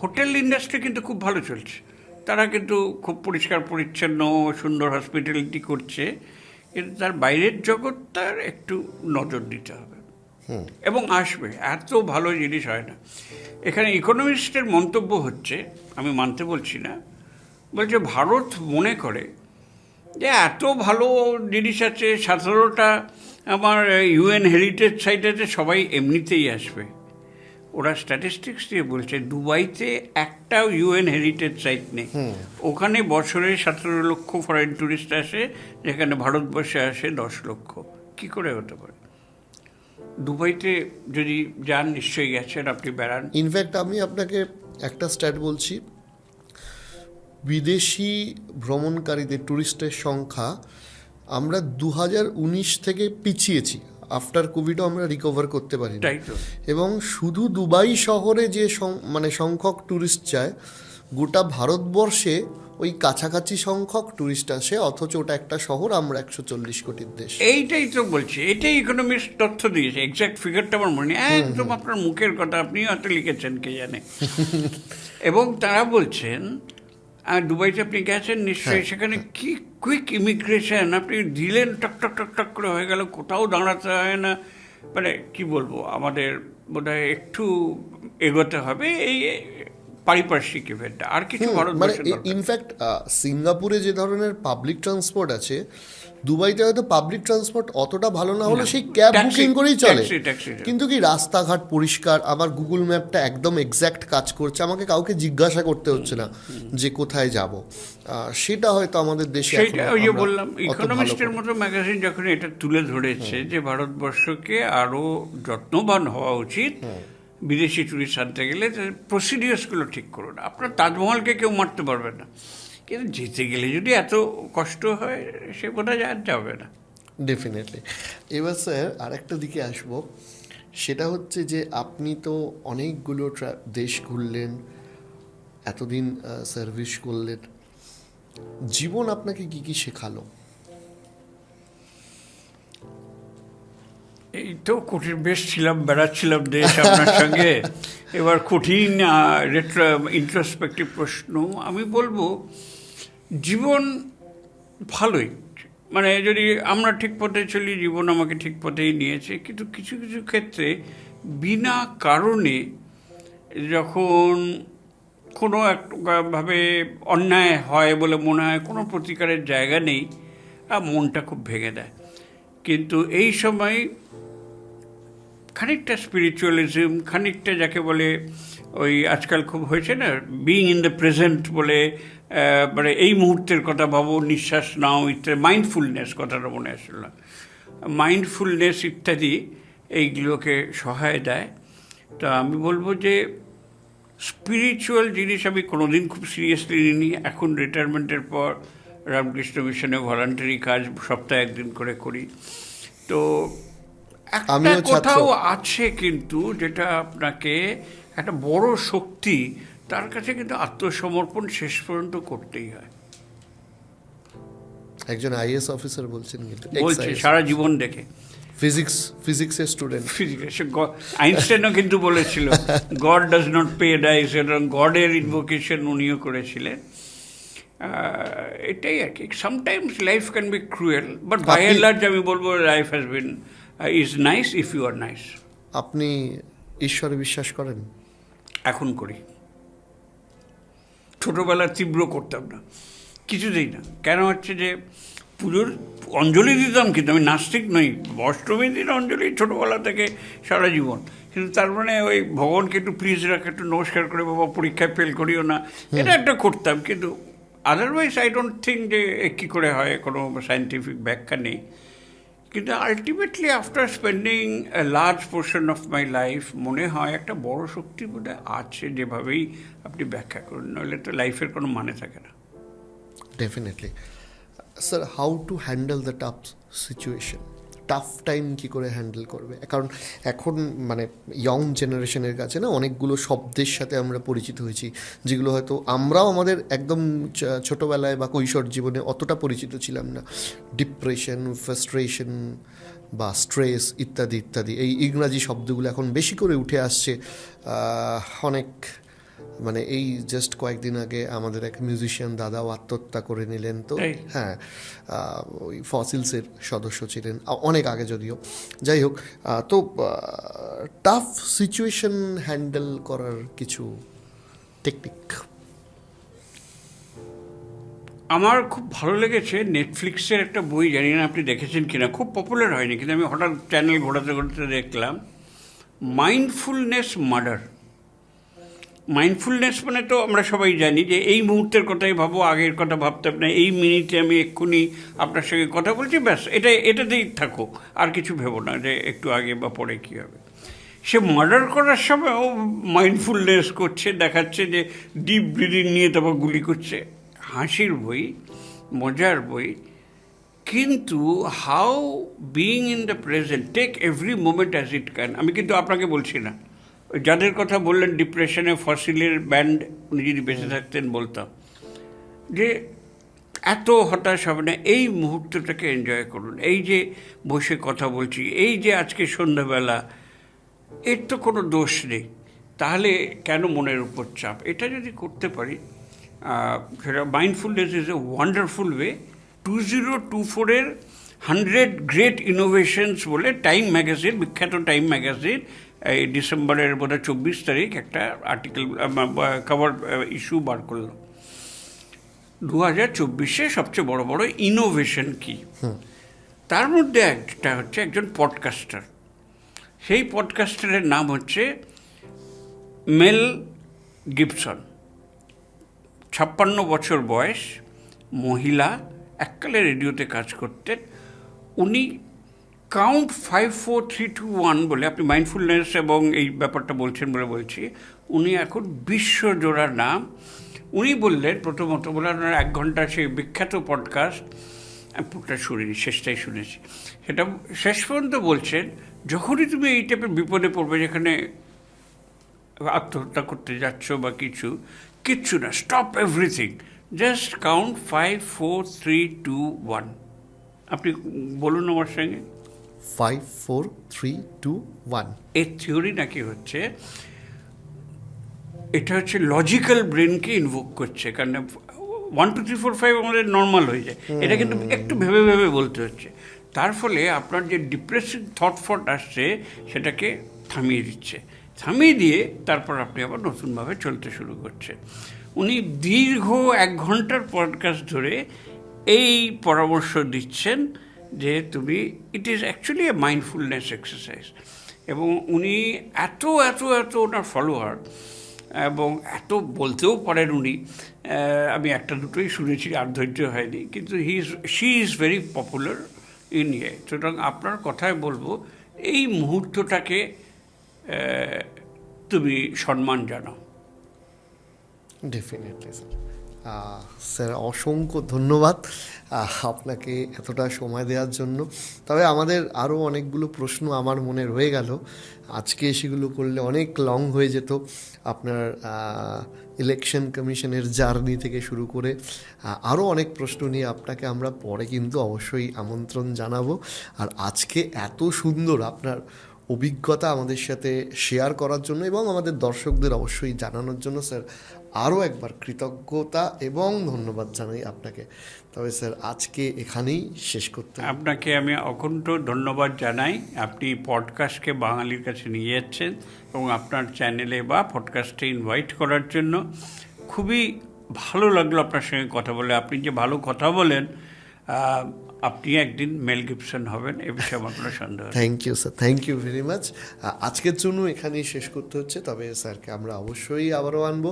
হোটেল ইন্ডাস্ট্রি কিন্তু খুব ভালো চলছে, তারা কিন্তু খুব পরিষ্কার পরিচ্ছন্ন সুন্দর হসপিটালিটি করছে, কিন্তু তার বাইরের জগৎটার একটু নজর দিতে হবে এবং আসবে। এত ভালো জিনিস হয় না। এখানে ইকোনমিস্টের মন্তব্য হচ্ছে, আমি মানতে বলছি না, বলছে ভারত মনে করে যে এত ভালো জিনিস আছে, 17টা আমার ইউএন হেরিটেজ সাইট আছে, সবাই এমনিতেই আসবে। ওরা স্ট্যাটিস্টিক্স দিয়ে বলছে দুবাইতে একটাও ইউএন হেরিটেজ সাইট নেই। ওখানে বছরে 17 লক্ষ ফরেন ট্যুরিস্ট আসে, যেখানে ভারতবর্ষে আসে 10 লক্ষ। কি করে হতে পারে? দুবাইতে যদি যান, নিশ্চয়ই গেছেন, আপনি বেড়ান। ইনফ্যাক্ট আমি আপনাকে একটা স্ট্যাট বলছি, বিদেশি ভ্রমণকারীদের, ট্যুরিস্টের সংখ্যা আমরা 2019 থেকে পিছিয়েছি। আফটার কোভিডও আমরা রিকভার করতে পারি, এবং শুধু দুবাই শহরে যে মানে সংখ্যক ট্যুরিস্ট যায়, গোটা ভারতবর্ষে ওই কাছাকাছি সংখ্যক ট্যুরিস্ট আসে, অথচ ওটা একটা শহর, আমরা 140 কোটির দেশ। এইটাই তো বলছি, এটাই ইকোনমিস্ট তথ্য দিয়েছে, এক্সাক্ট ফিগারটা আমার মনে নেই, একদম আপনার মুখের কথা, আপনি হয়তো লিখেছেন, কে জানে। এবং তারা বলছেন দুবাইতে আপনি গেছেন নিশ্চয়ই, সেখানে কি কুইক ইমিগ্রেশন, আপনি দিলেন টক টক টক টক করে হয়ে গেল, কোথাও দাঁড়াতে হয় না। মানে কি বলবো, আমাদের বোধহয় একটু এগোতে হবে এই পারিপার্শ্বিক ইভেন্টটা, আর কিছু মানে ইনফ্যাক্ট সিঙ্গাপুরে যে ধরনের পাবলিক ট্রান্সপোর্ট আছে, দুবাইতে হয়তো পাবলিক ট্রান্সপোর্ট অতটা ভালো না হলে সেই ক্যাব বুকিং করেই চলে, কিন্তু কি রাস্তাঘাট পরিষ্কার, আমার গুগল ম্যাপটা একদম এক্স্যাক্ট কাজ করছে, আমাকে কাউকে জিজ্ঞাসা করতে হচ্ছে না যে কোথায় যাব। সেটা হয়তো আমাদের দেশে, ওই যে বললাম, ইকোনমিস্টের মতো ম্যাগাজিন যখন এটা তুলে ধরেছে যে ভারতবর্ষকে আরো যত্নবান হওয়া উচিত বিদেশি ট্যুরিস্ট আনতে গেলে, প্রসিডিওর্সগুলো ঠিক করুন। আপনার তাজমহলকে কেউ মারতে পারবে না, কিন্তু যেতে গেলে যদি এত কষ্ট হয়, সে বোধহয় আর যাবে না। ডেফিনেটলি। এবার স্যার আরেকটা দিকে আসবো, সেটা হচ্ছে যে আপনি তো অনেকগুলো দেশ ঘুরলেন, এতদিন সার্ভিস করলেন, জীবন আপনাকে কি কি শেখালো? এই তো কঠিন, বেশ ছিলাম, বেড়াচ্ছিলাম দেশ আপনার সঙ্গে। এবার কঠিন ইন্ট্রোস্পেক্টিভ প্রশ্ন। আমি বলবো জীবন ভালোই, মানে যদি আমরা ঠিক পথে চলি, জীবন আমাকে ঠিক পথেই নিয়েছে। কিন্তু কিছু কিছু ক্ষেত্রে বিনা কারণে যখন কোনো একভাবে অন্যায় হয় বলে মনে হয়, কোনো প্রতিকারের জায়গা নেই, মনটা খুব ভেঙে দেয়। কিন্তু এই সময় খানিকটা স্পিরিচুয়ালিজম, খানিকটা যাকে বলে ওই আজকাল খুব হয়েছে না, বিইং ইন দ্য প্রেজেন্ট বলে, মানে এই মুহূর্তের কথা ভাবো, নিঃশ্বাস নাও ইত্যাদি, মাইন্ডফুলনেস কথাটা মনে আসছিল না, মাইন্ডফুলনেস ইত্যাদি এইগুলোকে সহায় দেয়। তা আমি বলবো যে স্পিরিচুয়াল জিনিস আমি কোনোদিন খুব সিরিয়াসলি নিইনি। এখন রিটায়ারমেন্টের পর রামকৃষ্ণ মিশনে ভলান্টারি কাজ সপ্তাহে একদিন করে করি। তো একটা কোথাও আছে কিন্তু যেটা আপনাকে একটা বড় শক্তি, তার কাছে কিন্তু আত্মসমর্পণ শেষ পর্যন্ত করতেই হয়। একজন আইএএস অফিসার বলছেন, কিন্তু বলছে সারা জীবন দেখে, ফিজিক্সের স্টুডেন্ট, আইনস্টাইনও কিন্তু বলেছিল God does not play dice, এবং গডের ইনভোকেশন উনিও করেছিলেন। এটাই আর কি। Sometimes life can be cruel, but by and large আমি বলবো life has been is nice if you are nice. আপনি ঈশ্বরে বিশ্বাস করেন? এখন করি, ছোটোবেলায় তীব্র করতাম না, কিছুতেই না। কেন হচ্ছে যে পুজোর অঞ্জলি দিতাম, কিন্তু আমি নাস্তিক নই, অষ্টমীর দিন অঞ্জলি ছোটোবেলা থেকে সারা জীবন। কিন্তু তার মানে ওই ভগবানকে একটু প্লিজ রাখে, একটু নমস্কার করে, বাবা পরীক্ষায় ফেল করিও না, এটা একটা করতাম। কিন্তু আদারওয়াইজ আই ডোন্ট থিঙ্ক যে কী করে হয়, কোনো সায়েন্টিফিক ব্যাখ্যা নেই। কিন্তু ultimately after spending a large portion of my life মনে হয় একটা বড় শক্তি বোধহয় আছে, যেভাবেই আপনি ব্যাখ্যা করুন, নাহলে তো লাইফের কোনো মানে থাকে না। Definitely. Sir, how to handle the tough situation? Tough time কী করে হ্যান্ডেল করবে? কারণ এখন মানে ইয়ং জেনারেশনের কাছে না অনেকগুলো শব্দের সাথে আমরা পরিচিত হয়েছি, যেগুলো হয়তো আমরাও আমাদের একদম ছোটোবেলায় বা কৈশোর জীবনে অতটা পরিচিত ছিলাম না। ডিপ্রেশন, ফ্রাস্ট্রেশন বা স্ট্রেস ইত্যাদি ইত্যাদি, এই ইংরাজি শব্দগুলো এখন বেশি করে উঠে আসছে। অনেক মানে এই জাস্ট কয়েকদিন আগে আমাদের এক মিউজিশিয়ান দাদাও আত্মহত্যা করে নিলেন। তো হ্যাঁ, ওই ফসিলসের সদস্য ছিলেন, অনেক আগে যদিও। যাই হোক, তো টাফ সিচুয়েশন হ্যান্ডেল করার কিছু টেকনিক? আমার খুব ভালো লেগেছে নেটফ্লিক্সের একটা বই, জানি না আপনি দেখেছেন কিনা, খুব পপুলার হয়নি, কিন্তু আমি হঠাৎ চ্যানেল ঘোরাতে ঘোরাতে দেখলাম, মাইন্ডফুলনেস মার্ডার। মাইন্ডফুলনেস মানে তো আমরা সবাই জানি যে এই মুহূর্তের কথাই ভাবো, আগের কথা ভাবতে হবে না, এই মিনিটে আমি এক্ষুনি আপনার সঙ্গে কথা বলছি, ব্যাস এটাতেই থাকো, আর কিছু ভেবো না যে একটু আগে বা পরে কী হবে। সে মার্ডার করার সময়ও মাইন্ডফুলনেস করছে, দেখাচ্ছে যে ডিপ ব্রিদিং নিয়ে তারপর গুলি করছে। হাসির বই, মজার বই, কিন্তু how being in the present, take every moment as it can. আমি কিন্তু আপনাকে বলছি না, যাদের কথা বললেন ডিপ্রেশনে, ফসিলের ব্যান্ড, উনি যদি বেঁচে থাকতেন বলতাম যে এত হতাশ হবে না, এই মুহূর্তটাকে এনজয় করুন। এই যে বসে কথা বলছি, এই যে আজকে সন্ধ্যাবেলা, এর তো কোনো দোষ নেই, তাহলে কেন মনের উপর চাপ? এটা যদি করতে পারি, সেটা mindfulness is a wonderful way. 2024-এর 100 গ্রেট ইনোভেশনস বলে টাইম ম্যাগাজিন, বিখ্যাত টাইম ম্যাগাজিন, এই ডিসেম্বরের বোধহয় 24 তারিখ একটা আর্টিকেল, কভার ইস্যু বার করলো 2024-এ সবচেয়ে বড় বড় ইনোভেশন কী। তার মধ্যে একটা হচ্ছে একজন পডকাস্টার। সেই পডকাস্টারের নাম হচ্ছে মেল গিবসন। 56 বছর বয়স, মহিলা, এককালে রেডিওতে কাজ করতেন। উনি কাউন্ট 5 4 3 2 1 বলে, আপনি মাইন্ডফুলনেস এবং এই ব্যাপারটা বলছেন বলে বলছি, উনি এখন বিশ্বজোড়া নাম। উনি বললেন, প্রথমত বললেন, 1 ঘন্টা সেই বিখ্যাত পডকাস্ট, আমি পুরোটা শুনিনি, শেষটাই শুনেছি, সেটা শেষ পর্যন্ত বলছেন, যখনই তুমি এই টাইপের বিপদে পড়বে, যেখানে আত্মহত্যা করতে যাচ্ছ বা কিচ্ছু না, স্টপ এভরিথিং, জাস্ট কাউন্ট 5 4 3 2 1। আপনি বলুন আমার সঙ্গে, 5 4 3 2 1। এর থিওরি নাকি হচ্ছে, এটা হচ্ছে লজিক্যাল ব্রেনকে ইনভোক করছে, কারণ 1 2 3 4 5 আমাদের নর্মাল হয়ে যায়, এটা কিন্তু একটু ভেবে ভেবে বলতে হচ্ছে। তার ফলে আপনার যে ডিপ্রেসিভ থট আসছে সেটাকে থামিয়ে দিচ্ছে, থামিয়ে দিয়ে তারপর আপনি আবার নতুনভাবে চলতে শুরু করছেন। উনি দীর্ঘ 1 ঘন্টার পডকাস্ট ধরে এই পরামর্শ দিচ্ছেন যে তুমি, it is actually A mindfulness exercise. এবং উনি এত এত এত ওনার ফলোয়ার, এবং এত বলতেও পারেন উনি, আমি একটা দুটোই শুনেছি, আর ধৈর্য হয়নি, কিন্তু she is very popular in ইয়ে। সুতরাং আপনার কথায় বলবো, এই মুহূর্তটাকে তুমি সম্মান জানাও। Definitely sir. স্যার অসংখ্য ধন্যবাদ আপনাকে এতটা সময় দেওয়ার জন্য। তবে আমাদের আরও অনেকগুলো প্রশ্ন আমার মনে রয়ে গেল, আজকে সেগুলো করলে অনেক লং হয়ে যেত। আপনার ইলেকশন কমিশনের জার্নি থেকে শুরু করে আরও অনেক প্রশ্ন নিয়ে আপনাকে আমরা পরে কিন্তু অবশ্যই আমন্ত্রণ জানাবো। আর আজকে এত সুন্দর আপনার অভিজ্ঞতা আমাদের সাথে শেয়ার করার জন্য এবং আমাদের দর্শকদের অবশ্যই জানানোর জন্য স্যার আরও একবার কৃতজ্ঞতা এবং ধন্যবাদ জানাই আপনাকে। তবে স্যার আজকে এখানেই শেষ করতে হবে। আপনাকে আমি অকুণ্ঠ ধন্যবাদ জানাই। আপনি পডকাস্টকে বাঙালির কাছে নিয়ে যাচ্ছেন এবং আপনার চ্যানেলে বা পডকাস্টে ইনভাইট করার জন্য খুবই ভালো লাগলো আপনার সঙ্গে কথা বলে। আপনি যে ভালো কথা বলেন, আপনি একদিন মেল গিবসন হবেন, এ বিষয়ে আমার কোনো সন্দেহ নেই। Thank you sir, thank you very much. আজকের জন্য এখানেই শেষ করতে হচ্ছে, তবে স্যারকে আমরা অবশ্যই আবারও আনবো।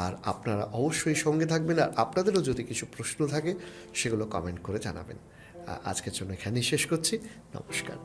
আর আপনারা অবশ্যই সঙ্গে থাকবেন, আর আপনাদেরও যদি কিছু প্রশ্ন থাকে সেগুলো কমেন্ট করে জানাবেন। আজকের জন্য এখানেই শেষ করছি, নমস্কার।